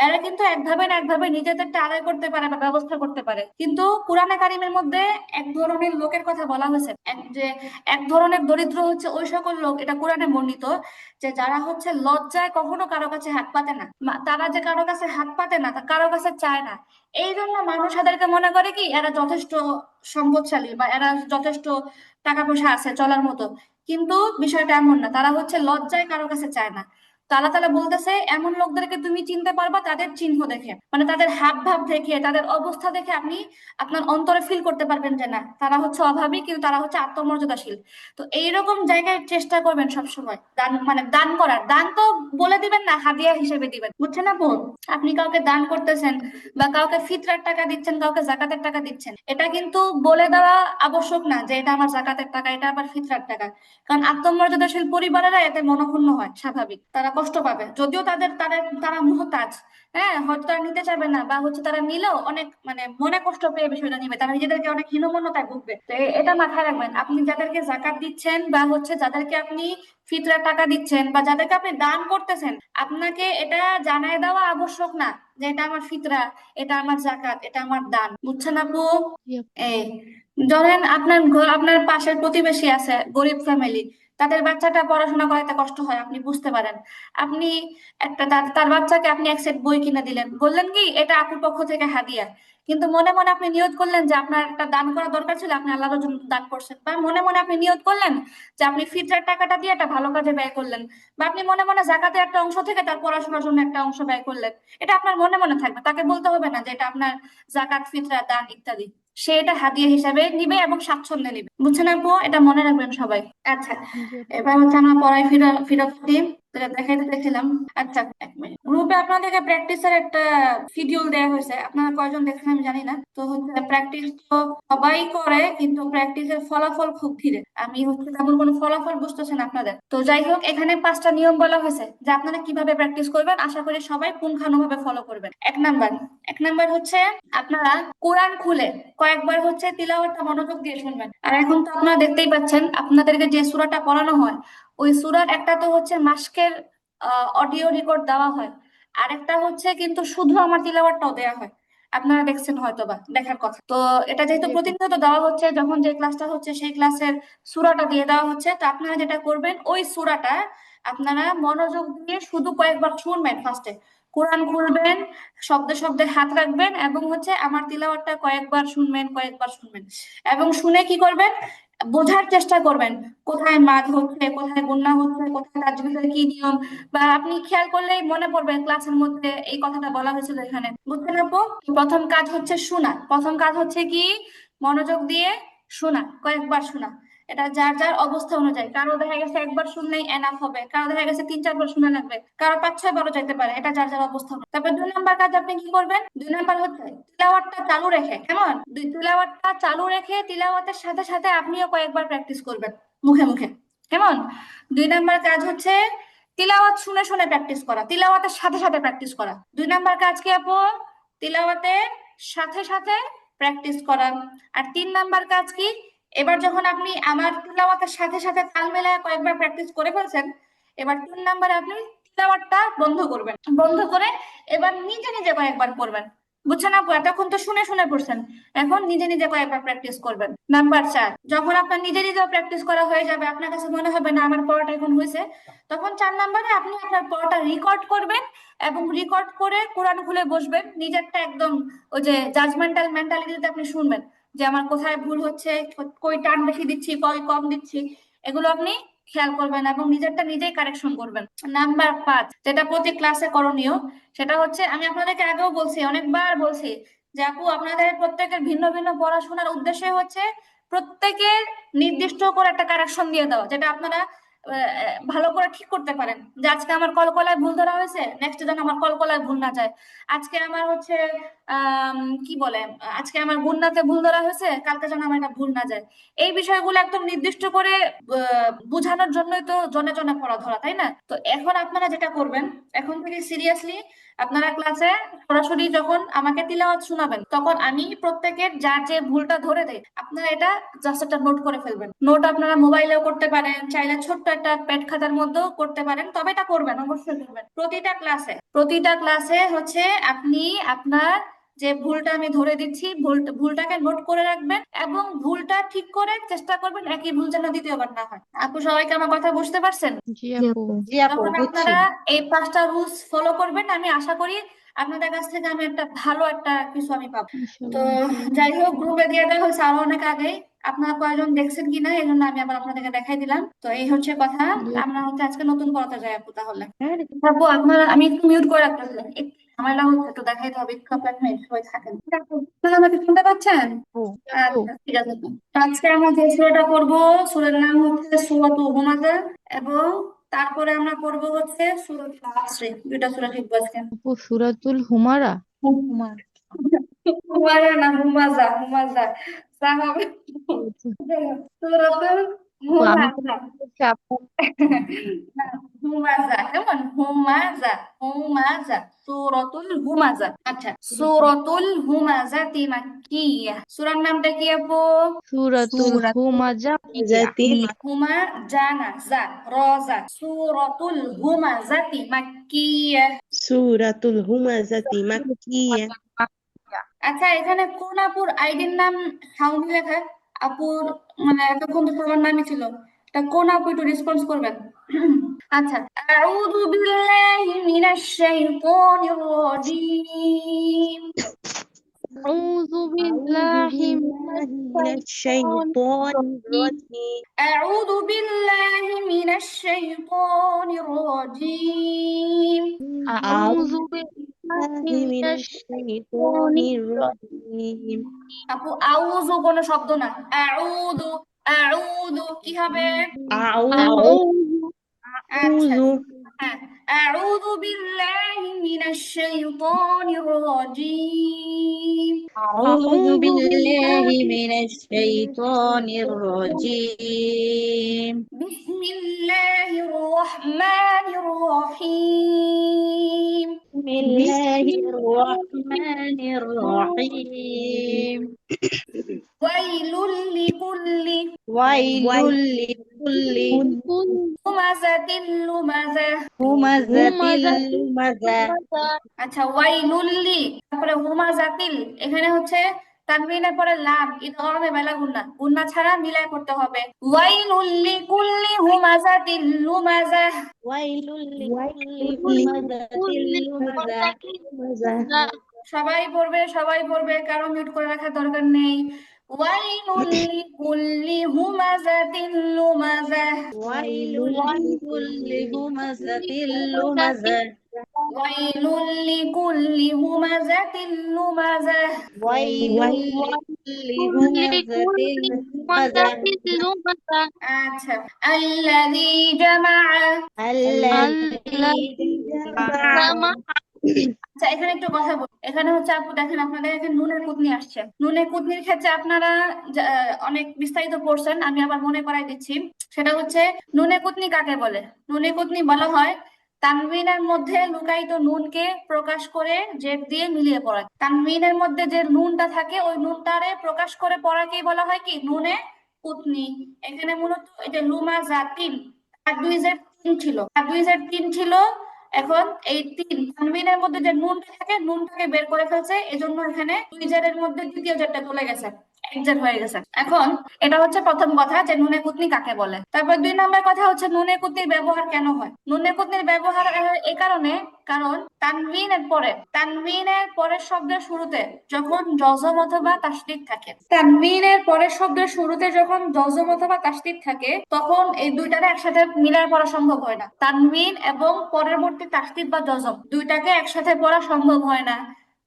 এরা কিন্তু একভাবে না একভাবে নিজেদেরটা আদায় করতে পারে বা ব্যবস্থা করতে পারে। কিন্তু কোরআনে কারিমের মধ্যে এক ধরনের লোকের কথা বলা হয়েছে, এক ধরনের দরিদ্র হচ্ছে ওই সকল লোক, এটা কোরআনে বর্ণিত, যে যারা হচ্ছে লজ্জায় কখনো কারো কাছে হাত পাতে না, তারা যে কারো কাছে হাত পাতে না, তা কারো কাছে চায় না। এই জন্য মানুষ এদেরকে মনে করে কি এরা যথেষ্ট সম্পদশালী বা এরা যথেষ্ট টাকা পয়সা আছে চলার মতো। কিন্তু বিষয়টা এমন না, তারা হচ্ছে লজ্জায় কারো কাছে চায় না। তো আল্লাহ তাআলা বলতেছে এমন লোকদেরকে তুমি চিনতে পারবা তাদের চিহ্ন দেখে, মানে তাদের হাব ভাব দেখে, তাদের অবস্থা দেখে আপনি আপনার অন্তরে ফিল করতে পারবেন যে না, তারা হচ্ছে অভাবী কিন্তু তারা হচ্ছে আত্মমর্যাদাশীল। তো এইরকম জায়গায় চেষ্টা করবেন সবসময় দান, মানে দান করার। দান তো বলে দিবেন না, হাদিয়া হিসেবে দিবেন, বুঝছেন আপু? আপনি কাউকে দান করতেছেন বা কাউকে ফিতরার টাকা দিচ্ছেন, কাউকে জাকাতের টাকা দিচ্ছেন, এটা কিন্তু বলে দেওয়া আবশ্যক না যে এটা আমার জাকাতের টাকা, এটা আবার ফিতরার টাকা। কারণ আত্মমর্যাদাশীল পরিবারেরা এতে মনক্ষুণ্ণ হয়, স্বাভাবিক, তারা কষ্ট পাবে, যদিও তারা মুহতাজ। হ্যাঁ, হয়তো তারা নিতে চাইবে না, বা হচ্ছে তারা নিলেও অনেক মানে মনে কষ্ট পেয়ে বিষয়টা নিবে, তারা নিজেদেরকে অনেক হীনমন্যতায় ভুগবে। তো এটা মাথায় রাখবেন, আপনি যাদেরকে জাকাত দিচ্ছেন বা হচ্ছে যাদেরকে আপনি ফিতরার টাকা দিচ্ছেন বা যাদেরকে আপনি দান করতেছেন, আপনাকে এটা জানায় দেওয়া আবশ্যক না যে এটা আমার ফিতরা, এটা আমার জাকাত, এটা আমার দান, বুঝছেন আপু?
জি আপু।
এই ধরেন আপনার আপনার পাশের প্রতিবেশী আছে গরিব ফ্যামিলি, তাদের বাচ্চাটা পড়াশোনা করাতে কষ্ট হয়, আপনি বুঝতে পারেন। আপনি তার বাচ্চাকে আপনি এক সেট বই কিনে দিলেন, বললেন কি এটা আপুর পক্ষ থেকে হাদিয়া, কিন্তু মনে মনে আপনি নিয়ত করলেন যে আপনার একটা দান করা দরকার ছিল, আপনি আল্লাহর জন্য দান করছেন, বা মনে মনে আপনি নিয়ত করলেন যে আপনি ফিতরার টাকাটা দিয়ে একটা ভালো কাজে ব্যয় করলেন, বা আপনি মনে মনে জাকাতের একটা অংশ থেকে তার পড়াশোনার জন্য একটা অংশ ব্যয় করলেন। এটা আপনার মনে মনে থাকবে, তাকে বলতে হবে না যে এটা আপনার জাকাত, ফিতরা, দান ইত্যাদি। সে এটা হাদিয়া হিসাবে নিবে এবং স্বাচ্ছন্দ্যে নিবে, বুঝছেন আপু? এটা মনে রাখবেন সবাই। আচ্ছা,
জি আপু।
এবার হচ্ছে আমরা পড়ায় ফিরত দিই, যেটা দেখাইতে দেখছিলাম। আচ্ছা, এক মিনিট, গ্রুপে আপনাদেরকে প্র্যাকটিসের একটা শিডিউল দেওয়া হয়েছে, আপনারা কয়জন দেখছেন আমি জানি না। তো হচ্ছে প্র্যাকটিস তো সবাই করে, কিন্তু প্র্যাকটিসের ফলাফল খুব ধীরে, আমি হচ্ছে তেমন কোনো ফলাফল বুঝতেছেন আপনাদের। তো যাই হোক, এখানে 5টা নিয়ম বলা হয়েছে যে আপনারা কিভাবে প্র্যাকটিস করবেন, আশা করি সবাই পুঙ্খানুভাবে ফলো করবেন। এক নাম্বার হচ্ছে আপনারা কোরআন খুলে কয়েকবার হচ্ছে তিলাওয়াতটা মনোযোগ দিয়ে শুনবেন। আর এখন তো আপনারা দেখতেই পাচ্ছেন আপনাদেরকে যে সূরাটা পড়ানো হয়, ওই সূরার একটা তো হচ্ছে মাসকের অডিও রেকর্ড দেওয়া হয়, আরেকটা হচ্ছে কিন্তু শুধু আমার তিলাওয়াতটাও দেয়া হয়, আপনারা দেখছেন হয়তোবা, দেখার কথা। তো এটা যেহেতু প্রতিনিয়ত দেওয়া হচ্ছে, যখন যে ক্লাসটা হচ্ছে সেই ক্লাসের সূরাটা দিয়ে দেওয়া হচ্ছে, তো আপনারা যেটা করবেন ওই সূরাটা আপনারা মনোযোগ দিয়ে শুধু কয়েকবার শুনবেন। ফার্স্টে কোরআন খুলবেন, শব্দে শব্দে হাত রাখবেন এবং হচ্ছে আমার তিলাওয়াতটা কয়েকবার শুনবেন, কয়েকবার শুনবেন এবং শুনে কি করবেন, বোঝার চেষ্টা করবেন কোথায় মাদ হচ্ছে, কোথায় গুণনা হচ্ছে, কোথায় তাজবীদের কি নিয়ম, বা আপনি খেয়াল করলেই মনে পড়বে ক্লাসের মধ্যে এই কথাটা বলা হয়েছিল এখানে। বুঝছেন আপু? প্রথম কাজ হচ্ছে শোনা, প্রথম কাজ হচ্ছে কি মনোযোগ দিয়ে শোনা, কয়েকবার শোনা। এটা যার যার অবস্থা অনুযায়ী, কারো দেখা গেছে একবার শুনলেই এনাফ হবে, কারো দেখা গেছে 3-4 বার শোনা লাগবে, কারো 5-6 বারও যাইতে পারে, এটা যার যার অবস্থা অনুযায়ী। তারপর 2 নাম্বার কাজ আপনি কি করবেন, 2 নাম্বার হচ্ছে তিলাওয়াতটা চালু রেখে, কেমন তিলাওয়াতটা চালু রেখে তিলাওয়াতের সাথে সাথে আপনিও কয়েকবার প্র্যাকটিস করবেন মুখে মুখে, কেমন। 2 নাম্বার কাজ হচ্ছে তিলাওয়াত শুনে শুনে প্র্যাকটিস করা, তিলাওয়াতের সাথে সাথে প্র্যাকটিস করা। 2 নাম্বার কাজ কি আপু, তিলাওয়াতের সাথে সাথে প্র্যাকটিস করা। আর 3 নাম্বার কাজ কি, এবার যখন আপনি আমার তিলাওয়াতের সাথে সাথে তাল মেলায় কয়েকবার প্র্যাকটিস করে ফেলছেন, এবার 3 নাম্বারে আপনি তিলাওয়াতটা বন্ধ করবেন, বন্ধ করে এবার নিজে নিজে কয়েকবার পড়বেন। বুঝছেন আপু? এতক্ষণ তো শুনে শুনে পড়ছেন, এখন নিজে নিজে কয়েকবার প্র্যাকটিস করবেন। নাম্বার 4, যখন আপনার নিজে নিজেও প্র্যাকটিস করা হয়ে যাবে, আপনার কাছে মনে হবে না আমার পড়াটা এখন হয়েছে, তখন 4 নাম্বারে আপনি আপনার পড়াটা রেকর্ড করবেন এবং রেকর্ড করে কোরআন খুলে বসবেন, নিজেরটা একদম ওই যে জাজমেন্টাল মেন্টালিটিতে আপনি শুনবেন যে আমার কোথায় ভুল হচ্ছে, কই টান বেশি দিচ্ছি, কই কম দিচ্ছি, এগুলো আপনি খেয়াল করবেন এবং নিজেরটা নিজেই কারেকশন করবেন। নাম্বার 5, যেটা প্রতি ক্লাসে করণীয়, সেটা হচ্ছে আমি আপনাদেরকে আগেও বলছি, অনেকবার বলছি যে আপু আপনাদের প্রত্যেকের ভিন্ন ভিন্ন পড়াশোনার উদ্দেশ্য হচ্ছে প্রত্যেকের নির্দিষ্ট করে একটা কারেকশন দিয়ে দেওয়া, যেটা আপনারা ভালো করে ঠিক করতে পারেন। যে আজকে আমার কলকলায় ভুল ধরা হয়েছে, নেক্সট যেন আমার কলকলায় ভুল না যায়। আজকে আমার হচ্ছে কি বলে, আজকে আমার গুণনাতে ভুল ধরা হয়েছে, কালকে যেন আমার এটা ভুল না যায়। এই বিষয়গুলো একদম নির্দিষ্ট করে বোঝানোর জন্যই তো জনে জনে পড়া ধরা, তাই না? তো এখন আপনারা যেটা করবেন, এখন থেকে সিরিয়াসলি আপনারা ক্লাসে সরাসরি যখন আমাকে তিলাওয়াত শোনাবেন, তখন আমি প্রত্যেকের যার যে ভুলটা ধরে দেয়, আপনারা এটা জাস্ট একটা নোট করে ফেলবেন। নোট আপনারা মোবাইলেও করতে পারেন, চাইলে ছোট্ট একটা প্যাড খাতার মধ্যেও করতে পারেন, তবে এটা করবেন, অবশ্যই করবেন। প্রতিটা ক্লাসে হচ্ছে আপনি আপনার যে ভুলটা আমি ধরে দিচ্ছি, ভুলটাকে নোট করে রাখবেন এবং ভুলটা ঠিক করে চেষ্টা করবেন একই ভুল যেন দ্বিতীয়বার না হয়। আপু সবাইকে আমার কথা বুঝতে পারছেন?
জি আপু।
জি আপু,
যখন
বুঝছি।
আপনারা এই 5টা রুলস ফলো করবেন, আমি আশা করি আপনাদের কাছ থেকে আমি একটা ভালো একটা কিছু আমি পাবো। তো
ইনশাল্লাহ।
যাই হোক, গ্রুপে দিয়ে দেওয়া হয়েছে আরো অনেক আগেই, আপনারা কয়জন দেখছেন কিনা এই জন্য আমি আবার আপনাদেরকে দেখাই দিলাম। তো এই হচ্ছে কথা,
জি
আমরা হচ্ছে আজকে নতুন পড়াতে যাই আপু তাহলে।
হ্যাঁ,
আপু আপনারা, আমি একটু মিউট করে রাখতেছিলাম, একটু ঝামেলা হচ্ছে, একটু দেখাইতে হবে, একটু আপনার মিনিট সবাই থাকেন। আপনারা আমাকে শুনতে পাচ্ছেন?
আপু।
আচ্ছা ঠিক আছে। তো আজকে আমরা যে সূরাটা পড়বো, সূরার নাম হচ্ছে সূরাতুল হুমাযা, এবং তারপরে আমরা পড়বো হচ্ছে সূরাতুল আসর। 2টা সূরা শিখবো আজকে।
আপু সুরাতুল হুমারা।
কুমার।
হুমায়রা না, হুমাযা, হুমাযা যা হবে।
আচ্ছা।
সূরাতুল
আপু আমি তো
হুমাযা।
মনে করছি আপনার
না, হুমাযা, কেমন, হুমাযা, হুমাযা, সূরাতুল হুমাযা। আচ্ছা, সূরাতুল হুমাযাতি মাক্কিয়াহ। সূরার নামটা কি আপু?
সুরাতুল
সূরাতুল
হুমাজা
জাতি
হুমা জানা জা রজা, সূরাতুল হুমাযাতি মাক্কিয়াহ।
সূরাতুল হুমাযাতি মাক্কিয়া।
আচ্ছা, এখানে কোন আপুর আইডির নাম সাউন্ড লেখা? আপুর মানে এতক্ষণ তো সবার নামই ছিল, তা কোন আপু একটু রেসপন্স করবেন? আচ্ছা, আউযু বিল্লাহি মিনাশ শাইতানির রাজীম।
আউযু
আউযু
বিল্লাহি মিনাশ
বিল্লাহি মিনাশ
শাইতানির
শাইতানির
রাজীম।
রাজীম।
أعوذ بالله من الشيطان الرجيم.
আউযু
আউযু
বিল্লাহি
বিল্লাহি
মিনাশ
মিনাশ
শাইতানির
শাইতানির
রাজীম।
রাজীম।
আপু আউযু কোনো শব্দ না, আউযু, আউযু কি হবে?
আউযু
আচ্ছা,
আউযু
হ্যাঁ, আউযু বিল্লাহি মিনাশ শাইতানির রাজীম।
আউযু
আউযু
বিল্লাহি
বিল্লাহি
মিনাশ
মিনাশ
শাইতানির
শাইতানির
রাজীম।
বিসমিল্লাহির রহমানির রহিম।
বিসমিল্লাহির
বিসমিল্লাহির
রহমানির
রহমানির
রহিম।
ওয়াইলুল লিকুল্লি
ওয়াইলুল লিকুল্লি
হুমাযাতিল লুমাযা।
হুমাযাতিল লুমাযা
আচ্ছা, ওয়াইলুল্লি, তারপরে হুমাযাতিল, এখানে হচ্ছে তানবিনের পরে লাম ইদগামে বেলা গুন্না, গুন্না ছাড়া মিলায় করতে হবে। ওয়াইলুল লিকুল্লি হুমাযাতিল লুমাযা।
ওয়াইলুল লিকুল্লি হুমাযাতিল লুমাযা
সবাই পড়বে, সবাই পড়বে, কারো মিউট করে রাখার দরকার নেই। ওয়াইলুল লিকুল্লি হুমাযাতিল লুমাযা।
ওয়াইলুল লিকুল্লি হুমাযাতিল লুমাযা
ওয়াইলুল লিকুল্লি হুমাযাতিল লুমাযা।
ওয়াইলুল লিকুল্লি হুমাযাতিল লুমাযা
আচ্ছা, আল্লাযী জামা।
আল্লাযী জামা
আচ্ছা, এখানে একটু কথা বলি। এখানে হচ্ছে আপু দেখেন, আপনাদের এখানে নুনের কুতনি আসছে। নুনের কুতনির ক্ষেত্রে আপনারা অনেক বিস্তারিত পড়ছেন, আমি আবার মনে করাই দিচ্ছি। সেটা হচ্ছে নুনে কুতনি কাকে বলে। নুনে কুতনি বলা হয় তানবিনের মধ্যে লুকায়িত নুনকে প্রকাশ করে জেড দিয়ে মিলিয়ে পড়া। তানবিনের মধ্যে যে নুনটা থাকে ওই নুনটারে প্রকাশ করে পড়াকেই বলা হয় কি নুনে কুতনি। এখানে মূলত এই যে লুমা জাতিন, আর দুই জেড তিন ছিল, আর দুই জেড তিন ছিল। এখন এই তিন তানবিনের মধ্যে যে নুনটা থাকে নুনটাকে বের করে ফেলছে, এজন্য এখানে দুই জেরের মধ্যে দ্বিতীয় জেরটা চলে গেছে, এক জের হয়ে গেছে। এখন এটা হচ্ছে প্রথম কথা যে নুনে কুতনি কাকে বলে। তারপর দুই নম্বর কথা হচ্ছে নুনে কুতনির ব্যবহার কেন হয়। নুনে কুতনির ব্যবহার এই কারণে, কারণ তানবিনের পরের শব্দের শুরুতে যখন জজম অথবা তাসদীদ থাকে, তানবিনের পরের শব্দের শুরুতে যখন জজম অথবা তাসদীদ থাকে, তখন এই দুইটারে একসাথে মিলায় পড়া সম্ভব হয় না। তানবিন এবং পরবর্তী তাসদীদ বা জজম দুইটাকে একসাথে পড়া সম্ভব হয় না।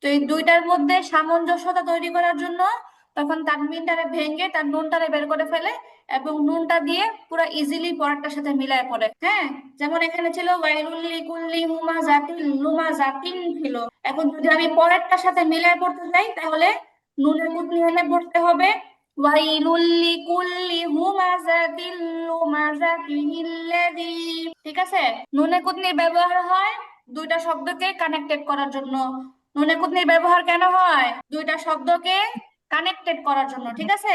তো এই দুইটার মধ্যে সামঞ্জস্যতা তৈরি করার জন্য তখন তানবিনটারে ভেঙে তার নুনটারে বের করে ফেলে এবং নুনটা দিয়ে পুরো ইজিলি পরেরটার সাথে মিলায় পড়ে। হ্যাঁ, যেমন এখানে ছিল ওয়াইলুল লিকুল্লি হুমাযাতিল লুমাযাতিন ছিল। এখন যদি আমি পরেরটার সাথে মিলায় পড়তে চাই তাহলে নুনের কুতনি এনে পড়তে হবে ওয়াইলুল লিকুল্লি হুমাযাতিল লুমাযাতিল্লাযী। ঠিক আছে, নুনে কুতনির ব্যবহার হয় দুইটা শব্দকে কানেক্টেড করার জন্য। নুনে কুতনির ব্যবহার কেন হয়? দুইটা শব্দকে কানেক্টেড করার জন্য। ঠিক আছে,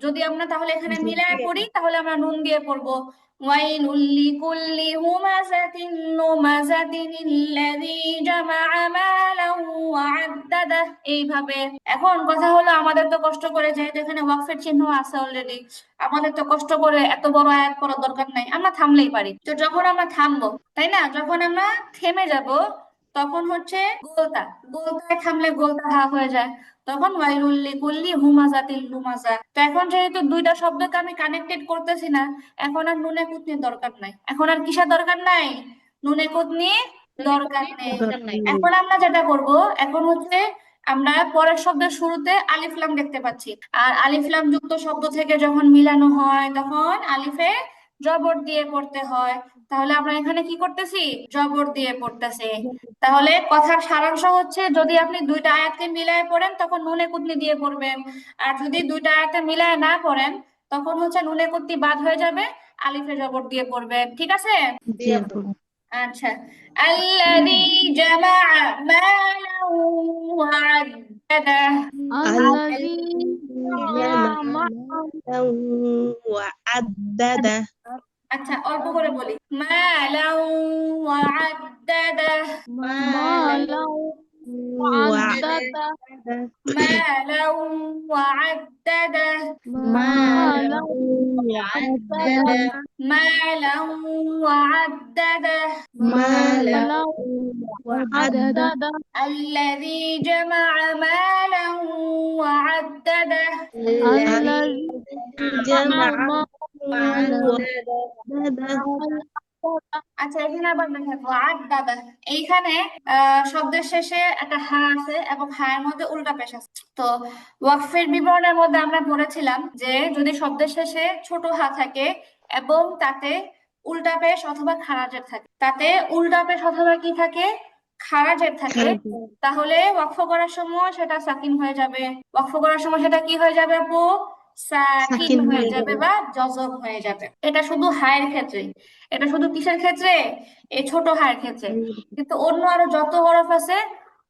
যদি আমরা তাহলে এখানে মিলায় পড়ি তাহলে আমরা নুন দিয়ে পড়বো ওয়াইলুল লিকুল্লি হুমাযাতিন লুমাযাতিল্লাযী জামাআ মালান ওয়া আদ্দাদা, এইভাবে। এখন কথা হলো আমাদের তো কষ্ট করে, যেহেতু এখানে ওয়াকফের চিহ্ন আছে অলরেডি, আমাদের তো কষ্ট করে এত বড় আয়াত পড়ার দরকার নাই, আমরা থামলেই পারি। তো যখন আমরা থামবো, তাই না, যখন আমরা থেমে যাব তখন হচ্ছে গোলতা, গোলতায় থামলে গোলতা হা হয়ে যায়, তখন ওয়াইলুল লিকুল্লি হুমাযাতিল লুমাযা। তো এখন যেহেতু দুইটা শব্দকে আমি কানেক্টেড করতেছি না, এখন আর নুনে কুতনির দরকার নাই। এখন আর কিসের দরকার নাই? নুনে কুতনির দরকার নেই। এখন আমরা যেটা করব, এখন হচ্ছে আমরা পরের শব্দের শুরুতে আলিফ লাম দেখতে পাচ্ছি, আর আলিফ লাম যুক্ত শব্দ থেকে যখন মিলানো হয় তখন আলিফে জবর দিয়ে পড়তে হয়। তাহলে আমরা এখানে কি করতেছি? জবর দিয়ে পড়তেছি। তাহলে কথার সারাংশ হচ্ছে যদি আপনি দুইটা আয়াতকে মিলায় পড়েন তখন নুনে কুতনি দিয়ে পড়বেন, আর যদি দুইটা আয়াতে মিলায় না পড়েন তখন হচ্ছে নুনে কুতনি বাদ হয়ে যাবে, আলিফে জবর দিয়ে পড়বেন। ঠিক আছে?
জি আপু।
আচ্ছা, আল্লাযী জামাআ মালান ওয়া আদ্দাদা।
الذي
جمع ওয়া আদ্দাদা
আচ্ছা, অল্প করে বলি, মালান ওয়া আদ্দাদা,
مالا وعددا
মালান ওয়া আদ্দাদা,
مالا وعددا
মালান ওয়া আদ্দাদা।
مالا وعددا
الذي جمع مالا وعدده.
الذي
جمع
مالا
وعددا
আচ্ছা, এখানে আবার দেখেন ওয়াদাদা, এইখানে শব্দের শেষে একটা হা আছে এবং হায়ের মধ্যে উল্টা পেশ আছে। তো ওয়াকফের বিবরণের মধ্যে আমরা পড়েছিলাম যে যদি শব্দের শেষে ছোট হা থাকে এবং তাতে উল্টা পেশ অথবা খারাজের থাকে, তাতে উল্টা পেশ অথবা কি থাকে? খারাজের থাকে, তাহলে ওয়াকফ করার সময় সেটা সাকিন হয়ে যাবে। ওয়াকফ করার সময় সেটা কি হয়ে যাবে আপু? সাকিন
সাকিন
হয়ে
হয়ে
যাবে
যাবে।
বা জজম হয়ে যাবে। এটা শুধু হায়ের ক্ষেত্রে, এটা শুধু কিসের ক্ষেত্রে? এই ছোট হায়ের ক্ষেত্রে। কিন্তু অন্য আরো যত হরফ আছে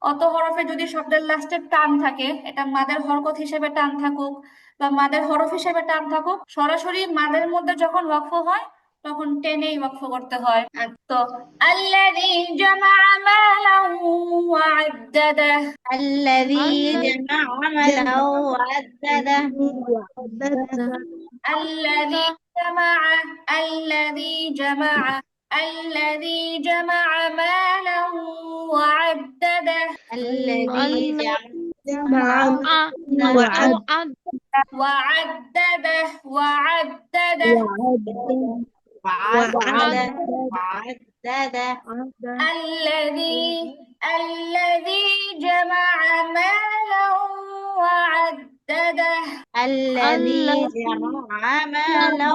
অত হরফে যদি শব্দের লাস্টে টান থাকে, এটা মাদের হরকত হিসেবে টান থাকুক বা মাদের হরফ হিসেবে টান থাকুক, সরাসরি মাদের মধ্যে যখন ওয়াকফ হয় তখন টেনেই ওয়াকফ করতে হয়। তো আল্লাযী জামা মালান ওয়া আদ্দাদা,
الذي جمع مالا وعدده
الذي جمع الذي جمع الذي جمع مالا وعدده
الذي جمع
وعدده وعدده
وعدده
الذي جمع مالا وعدده
الذي جمع مالا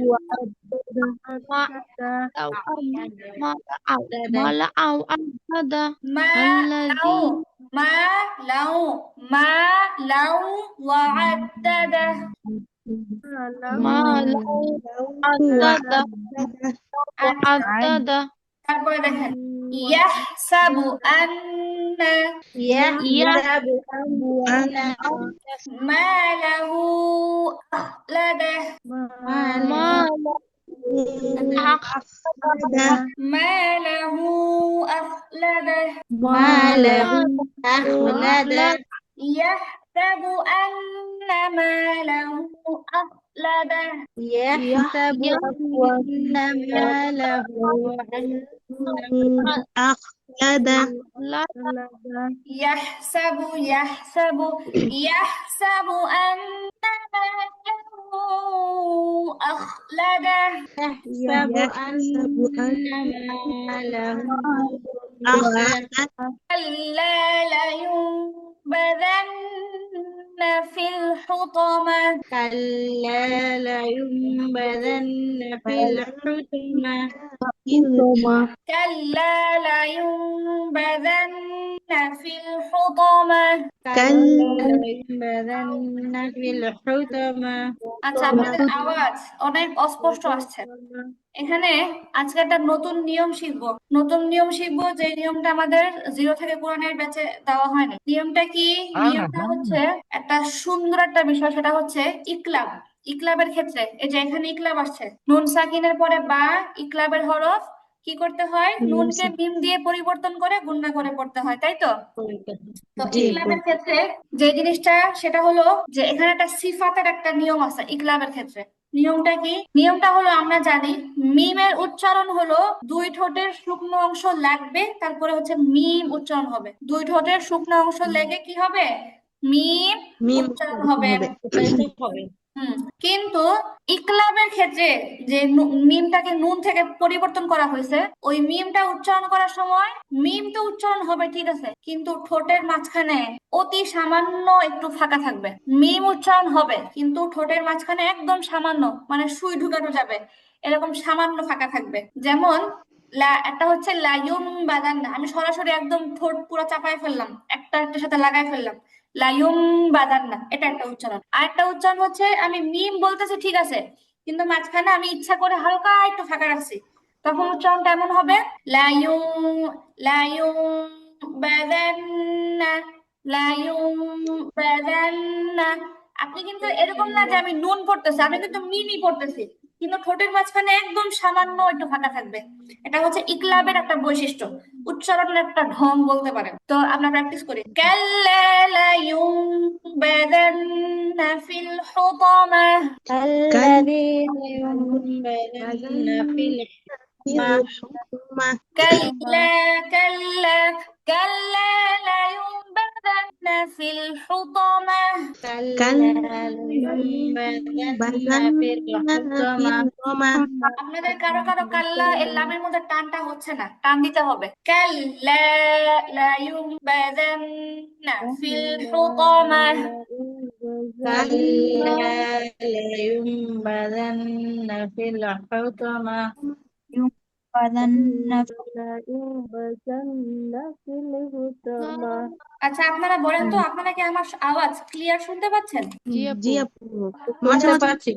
وعدده
ما لو وعدده তারপরে দেখেন ইয়াহসাবু আন্না
يحسب أن
মালাহু আখলাদাহ মালাহু আখলাদাহ
ماله أخلده
يحسب أن ماله أخلده
يحسب أن ماله أخلده
يحسب أن ماله أخلده
يحسب أن ماله أخلده
كلا لينبذن في الحطمة
كلا لينبذن في الحطمة
كلا لينبذن في الحطمة
كلا لينبذن في الحطمة
আচ্ছা, আপনাদের আওয়াজ অনেক অস্পষ্ট আসছে। এখানে আজকে একটা নতুন নিয়ম শিখবো, যে নিয়মটা আমাদের 0 থেকে কোরআনের ব্যাচে দেওয়া হয় না। নিয়মটা কি? নিয়মটা হচ্ছে একটা সুন্দর একটা বিষয়, সেটা হচ্ছে ইকলাব। ইকলাবের ক্ষেত্রে এই যে এখানে ইকলাব আসছে, নুন সাকিনের পরে বা, ইকলাবের হরফ কি করতে হয়? নুনকে মিম দিয়ে পরিবর্তন করে গুণনা করে পড়তে হয়, তাই তো? তো ইকলাবের ক্ষেত্রে যে জিনিসটা, সেটা হলো যে এখানে একটা সিফাতের একটা নিয়ম আছে ইকলাবের ক্ষেত্রে। নিয়মটা কি? নিয়মটা হলো, আমরা জানি মিমের উচ্চারণ হলো 2 ঠোঁটের শুকনো অংশ লাগবে, তারপরে হচ্ছে মিম উচ্চারণ হবে। 2 ঠোঁটের শুকনো অংশ লেগে কি হবে? মিম উচ্চারণ হবে। কিন্তু ইকলাবের ক্ষেত্রে যে মিমটাকে নুন থেকে পরিবর্তন করা হয়েছে, ওই মিমটা উচ্চারণ করার সময় মিম তো উচ্চারণ হবে ঠিক আছে, কিন্তু ঠোঁটের মাঝখানে অতি সামান্য একটু ফাঁকা থাকবে। মিম উচ্চারণ হবে কিন্তু ঠোঁটের মাঝখানে একদম সামান্য, মানে সুই ঢুকানো যাবে এরকম সামান্য ফাঁকা থাকবে। যেমন একটা হচ্ছে লায়ুম বাদান্না, আমি সরাসরি একদম ঠোঁট পুরো চাপায় ফেললাম, একটার সাথে লাগাই ফেললাম, লায়ুম বাদান্না, এটা একটা উচ্চারণ। আর একটা উচ্চারণ হচ্ছে আমি মিম বলতেছি ঠিক আছে, কিন্তু মাঝখানে আমি ইচ্ছা করে হালকা একটু ফাঁকা রাখছি, তখন উচ্চারণটা এমন হবে লায়ুম লায়ুম বাদান্না লায়ুম বাদান্না। আপনি কিন্তু এরকম না যে আমি নুন পড়তেছি, আমি কিন্তু মিমই পড়তেছি, কিন্তু ঠোঁটের মাঝখানে একদম সামান্য একটু ফাঁকা থাকবে। এটা হচ্ছে ইকলাবের একটা বৈশিষ্ট্য, উচ্চারণের একটা ঢং বলতে পারেন। তো আমরা প্র্যাকটিস করি। কাল্লা লায়ুনবাযান্না ফিল হুতামা
الذي ينبذن في الحطمة
كلا كلا كلا لينبذن في الحطمة
كلا لينبذن في الحطمة
আপনাদের কারো কারো কাল্লা এর লামের মধ্যে টানটা হচ্ছে না, টান দিতে হবে। কাল্লা লায়ুনবাযান্না ফিল হুতামা
كلا لينبذن في الحطمة
আচ্ছা, আপনারা বলেন তো, আপনারা কি আমার আওয়াজ ক্লিয়ার শুনতে পাচ্ছেন?
জি আপু মাঝে মাঝে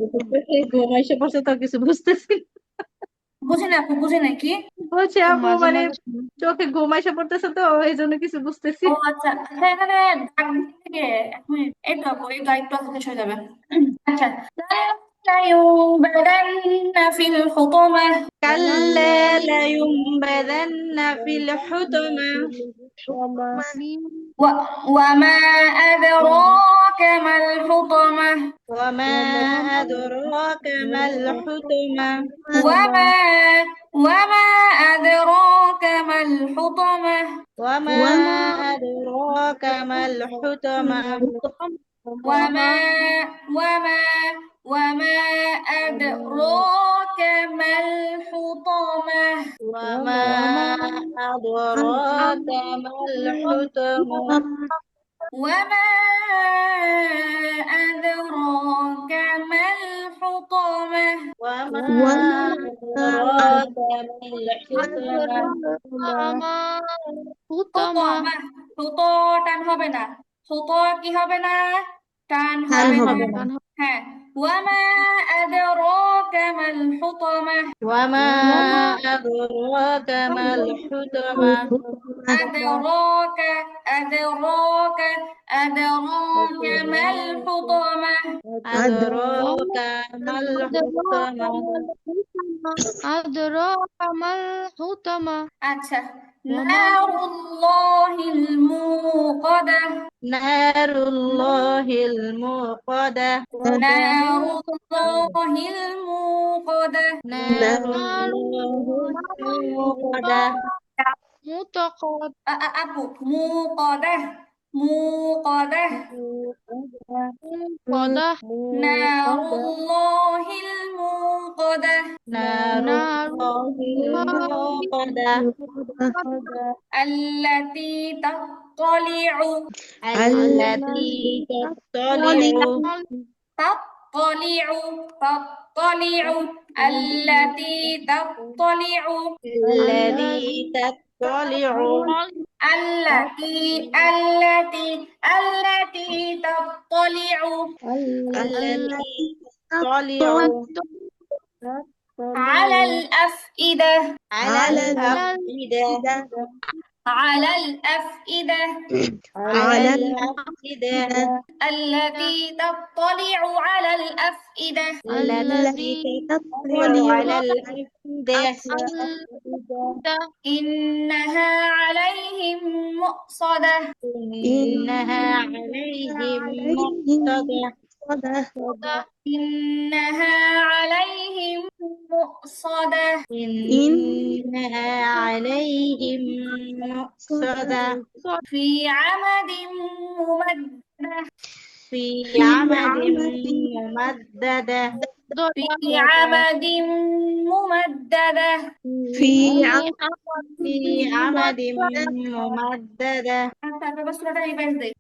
ঘুম এসে পড়ছে তো কিছু বুঝতেছি না।
বুঝি না আপু, বুঝি না কি।
বলছে
ও
আপু
মাঝে
মানে
মাঝে
চোখে ঘুম এসে পড়তেছে তো এই জন্য কিছু বুঝতেছি।
ও আচ্ছা আচ্ছা, এখানে দাগ দিক থেকে 1 মিনিট, এই তো আপু, এই তো একটু শেষ হয়ে যাবে। আচ্ছা, لا ينبذن في الحطمة
كلا لينبذن في الحطمة
و... وما أدراك ما الحطمة
وما أدراك ما الحطمة
وما وما أدراك ما الحطمة
وما أدراك ما الحطمة
وما وما وما أدراك ما الحطمة
وما أدراك ما الحطمة
وما أدراك ما الحطمة
وما أدراك ما الحطمة
حطمة হুতো টান হবে না, হুতো কি হবে না, টান
টান
হবে
হবে
না।
না।
হ্যাঁ, ওয়ামা আদরাকা মাল হুতামা
وما أدراك ما الحطمة
আদরাকা আদরাকা আদরাকা মাল হুতামা
أدراك ما الحطمة
أدراك ما الحطمة
আচ্ছা,
وما
নারুল্লাহিল মুকাদা
نار الله الموقدة
নারুল্লাহিল মুকাদা
نار الله الموقدة
متقد
আপু, মুকাদা মুকাদা
قدح
নারুল্লাহিল মুকাদা
نار
نار
الله الموقدة
التي تطلع
التي تطلع
تطلع تطلع التي تطلع
الذي تطلع
التي التي التي تطلع
التي تطلع
على الأفئدة
على الأفئدة
على الأفئدة
على
الأفئدة
التي تطلع على الأفئدة
التي تطلع على الأفئدة
إنها عليهم مؤصدة
إنها عليهم مؤصدة
إنها عليهم مؤصدة
إنها عليهم مؤصدة
في عمد ممددة
في عمد ممددة
في عمد ممددة
في
في عمد ممددة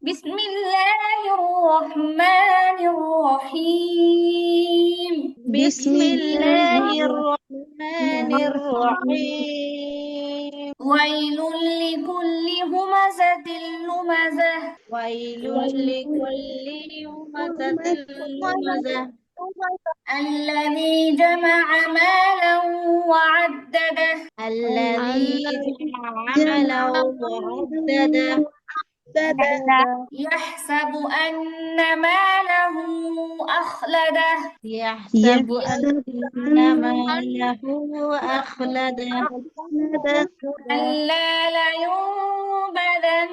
بسم الله الرحمن الرحيم
بسم الله الرحمن الرحيم
ويل لكل همزة لمزة
ويل لكل همزة لمزة
الذي جمع مالا وعدده
الذي جمع مالا وعدده
يحسب أن ماله أخلده
يحسب أن ماله أخلده
كلا لينبذن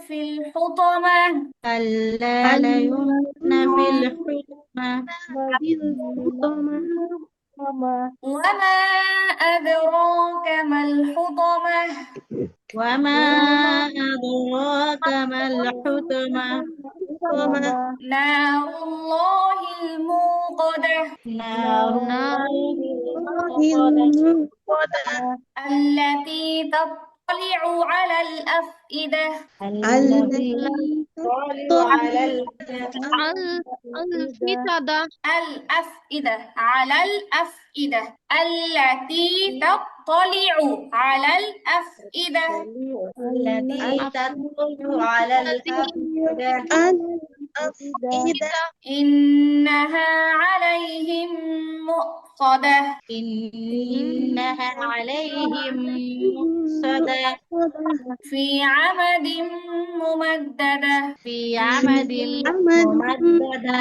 في الحطمة
كلا لينبذن في الحطمة
وما أدراك ما الحطمة
وما أدراك ما الحطمة
نار الله الموقدة
نار الموقدة
التي
تطلع على الأفئدة
التي تطلع على الأفئدة
الفتدة
الأفئدة على الأفئدة التي تطلع على الأفئدة
التي تطلع على الأفئدة
إنها عليهم مؤصدة صدى
إنها عليهم مؤصدة
في عمد ممددة
في عمد
عمد
ممددة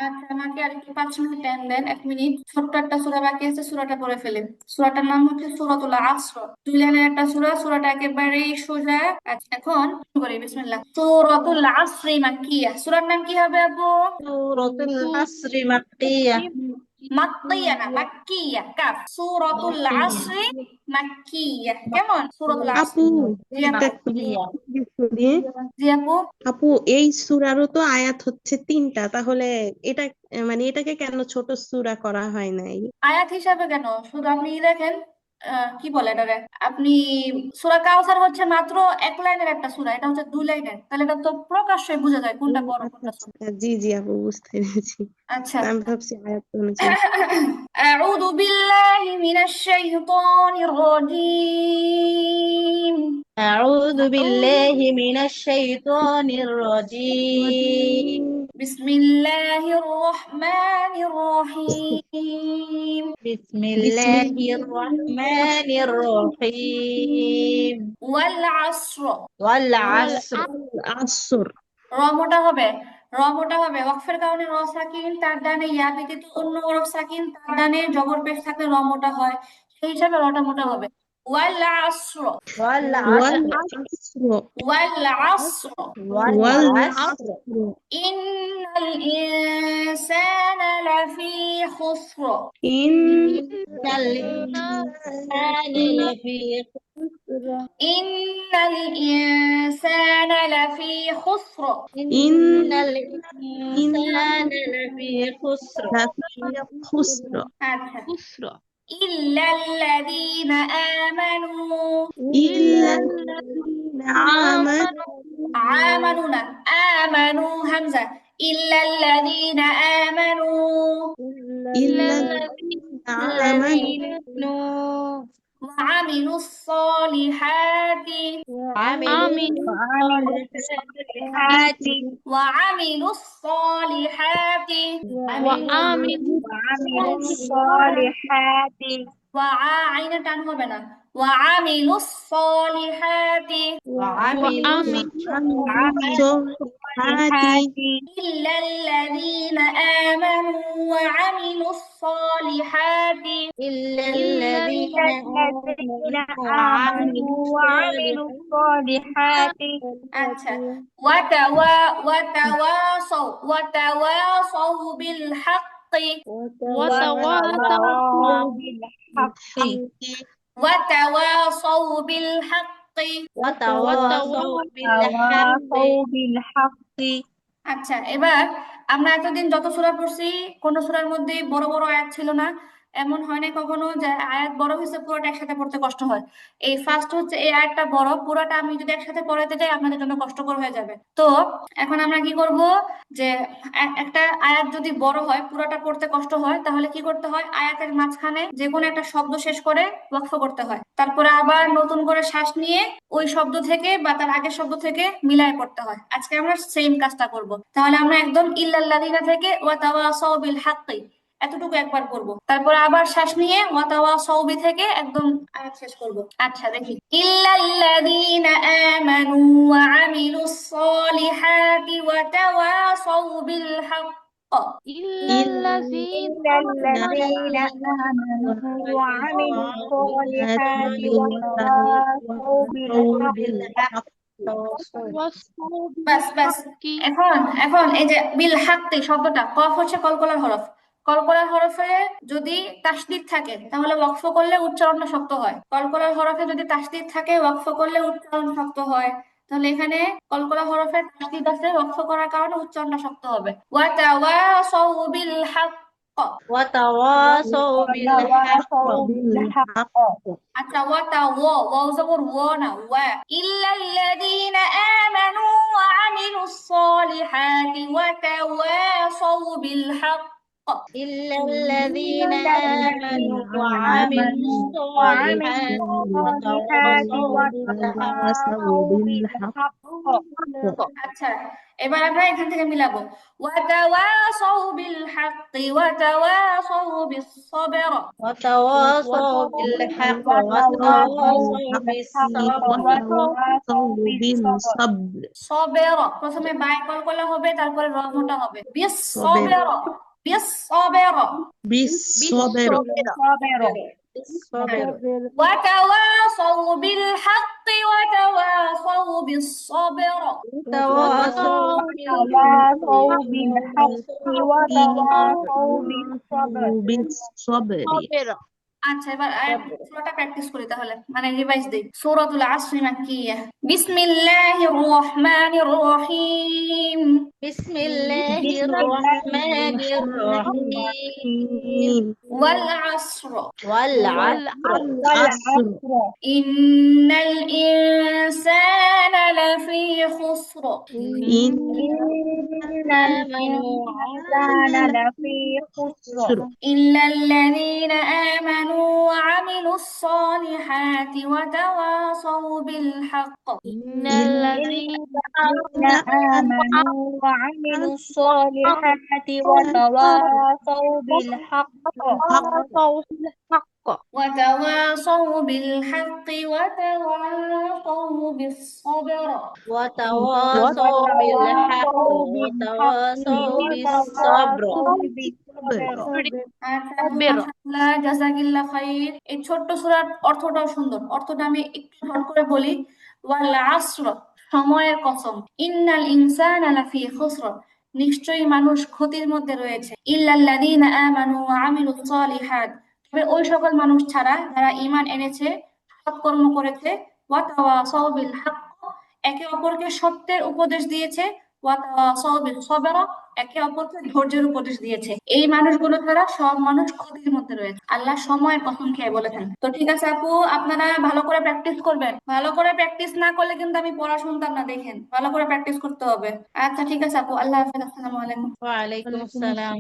আচ্ছা আমাকে আর একটু 5 মিনিট টাইম দেন, 1 মিনিট। ছোট্ট একটা সূরা বাকি আছে, সূরাটা পড়ে ফেলেন। সূরাটার নাম হচ্ছে সূরাতুল আসর, 2 লাইনের একটা সূরা। সূরাটা একেবারেই সোজা। আচ্ছা এখন শুরু করি, বিসমিল্লাহ। সূরাতুল আসরি মাক্কিয়া। সূরার নাম কি হবে আপু?
سورة العصر مكية
মাক্কিয়া না, মাক্কিয়া, কাফ। সূরাতুল
مكية
আসরি মাক্কিয়া। কেমন? সূরাতুল আসর।
আপু
জি আপু।
একটা
مكية
দিয়ে
জি আপু।
আপু এই সূরারও তো আয়াত হচ্ছে 3টা, তাহলে এটা মানে এটাকে কেন ছোট সূরা করা হয় নাই?
আয়াত হিসাবে কেন? শুধু আপনি দেখেন, কি বলে এটারে, আপনি সূরা কাউসার হচ্ছে মাত্র 1 লাইনের একটা সূরা, এটা হচ্ছে 2 লাইনের। তাহলে এটা তো প্রকাশ্যই বোঝা যায়
ও
কোনটা বড়
আচ্ছা
কোনটা ছোট।
আচ্ছা, জি জি আপু বুঝতে পেরেছি।
আচ্ছা।
আমি ভাবছি আয়াত অনুযায়ী।
أعوذ بالله من الشيطان الرجيم.
أعوذ بالله من الشيطان الرجيم
بسم الله الرحمن الرحيم.
بسم
بسم
الله الرحمن الرحيم
والعصر।
والعصر
العصر
রমটা হবে, রমটা হবে ওয়াকফের কারণে র সাকিন, তার ডানে ইয়া ব্যতীত অন্য হরফ সাকিন, তার ডানে জবর পেশ থাকলে রমটা হয়, সেই হিসাবে রটা মোটা হবে। ওয়াল আসর,
والعصر
والعصر
ওয়াল আসর
والعصر
ইন্নাল ইনসানা লাফি খুসর।
إن
إن الإنسان لفي
ইন্নাল ইনসানা লাফি খুসর।
إن
إن الإنسان لفي خسر
لفي خسر
আচ্ছা।
খুসরা
ইল্লাল্লাযীনা আমানু,
إلا الذين آمنوا
আমানু না, আমানু হামজা। ইল্লাল্লাযীনা আমানু
إلا الذين آمنوا
آمنوا
وعملوا الصالحات
عملوا الصالحات
وعملوا الصالحات
وعملوا الصالحات
وعين টান হবে না। وعملوا الصالحات
وعملوا
الصالحات
إلا الذين آمنوا وعملوا الصالحات
إلا الذين آمنوا وعملوا الصالحات
আচ্ছা। وتواصوا بالحق
وتواصوا بالحق
وتواصوا بالحق
وتواصوا بالحق
আচ্ছা এবার আমরা এতদিন যত সূরা পড়ছি, কোন সূরার মধ্যে বড় বড় আয়াত ছিল না। এমন হয় না কখনো যে আয়াত বড় হয়েছে পুরোটা একসাথে পড়তে কষ্ট হয়। এই ফার্স্ট হচ্ছে এই আয়াতটা বড়, পুরোটা আমি যদি একসাথে পড়াতে যাই আপনাদের জন্য কষ্টকর হয়ে যাবে। তো এখন আমরা কি করব, যে একটা আয়াত যদি বড় হয় পুরোটা পড়তে কষ্ট হয়, তাহলে কি করতে হয়, আয়াতের মাঝখানে যে কোনো একটা শব্দ শেষ করে ওয়াকফ করতে হয়, তারপরে আবার নতুন করে শ্বাস নিয়ে ওই শব্দ থেকে বা তার আগের শব্দ থেকে মিলায় পড়তে হয়। আজকে আমরা সেম কাজটা করব। তাহলে আমরা একদম ইল্লাল্লাযিনা থেকে ওয়াতাওয়াসাউ বিল হাক্কি এতটুকু একবার করব, তারপর আবার শ্বাস নিয়ে ওয়াতাওয়াসাউ বি থেকে একদম আয়াত শেষ করব। আচ্ছা দেখি, ইল্লাল্লাযিনা আমানু ওয়া আমিলুস সলিহাতি ওয়াতাওয়াসাউ বিল হাক্ক।
ইল্লাল্লাযীনা
الذين آمنوا وعملوا الصالحات وتواصوا بالحق
বাস বাস। এখন এখন এই যে বিল হাক্কি শব্দটা, কফ হচ্ছে কলকলার হরফ। কলকলার হরফে যদি তাসদীদ থাকে তাহলে ওয়াকফ করলে উচ্চারণটা শক্ত হয়। কলকলার হরফে যদি তাসদীদ থাকে ওয়াকফ করলে উচ্চারণ শক্ত হয়। তাহলে এখানে কলকলা হরফে তাসদীদ আছে, ওয়াকফ করার কারণে uচ্চারণটা শক্ত হবে। ওয়াতাওয়াসাউ বিল হাক্ক।
وتواصوا بالحق
আচ্ছা ওয়াও জবর না, ওয়া। ইল্লাল্লাযীনা আমানু ওয়া আমিলুস সলিহাতি ওয়া তাওয়াসাউ বিল হক।
إلا الذين آمنوا وعملوا الصالحات وتواصوا بالحق
আচ্ছা এবার আমরা এখান থেকে মিলাবো ওয়াতাওয়াসাউ বিল হাক্কি ওয়াতাওয়াসাউ বিস সবর।
وتواصوا بالحق وتواصوا بالصبر
সবের প্রথমে বাই কলকলা হবে, তারপরে র মোটা হবে। বিস
صبر
সবের, বিস সবের।
بالصبر الصبر
وتواصوا بالحق وتواصوا بالصبر.
تواصوا
بالصبر
আচ্ছা, এবার পুরোটা প্র্যাকটিস করি তাহলে, মানে রিভাইজ দেই। সূরাতুল আসর মাক্কিয়াহ। বিসমিল্লাহির রহমানির রহিম।
بسم الله الرحمن الرحيم
ওয়াল আসর
والعصر
ইন্নাল ইনসানা লাফি খুসর
إن
آمنوا
ইল্লাল্লাযীনা আমানু ওয়া আমিলুস সালিহাতি ওয়া তাওয়াসাউ বিল হক্ক।
إن الذين آمنوا وعملوا الصالحات وتواصوا بالحق
وتواصوا بالحق وتواصوا بالصبر.
وتواصوا بالحق وتواصوا بالصبر
আচ্ছা আপু, মাশাআল্লাহ, জাযাকিল্লাহ খাইর। এই ছোট্ট সূরার অর্থটাও সুন্দর। অর্থটা আমি একটু ঝট করে বলি। ওয়াল আসর, সময়ের কসম। ইন্নাল ইনসানা লাফি খুসর, নিশ্চয়ই মানুষ ক্ষতির মধ্যে রয়েছে। ইল্লাল্লাযীনা আমানু ওয়া আমিলুস সালিহাত, তবে ওই সকল মানুষ ছাড়া যারা ঈমান এনেছে, সৎকর্ম করেছে। ওয়া তাওয়াসাউ বিল হক্ক, একে অপরকে সত্যের উপদেশ দিয়েছে। ওয়া তাওয়াসাউ বিস সবর, একে অপরকে ধৈর্যের উপদেশ দিয়েছে। এই মানুষগুলো ছাড়া সব মানুষ ক্ষতির মধ্যে রয়েছে। আল্লাহ সময়ের কসম খেয়ে বলেছেন। তো ঠিক আছে আপু, আপনারা ভালো করে প্র্যাকটিস করবেন। ভালো করে প্র্যাকটিস না করলে কিন্তু আমি পড়া শুনতাম না, দেখেন ভালো করে প্র্যাকটিস করতে হবে। আচ্ছা ঠিক আছে আপু, আল্লাহ হাফেজ, আসসালামু আলাইকুম।
وعليكم السلام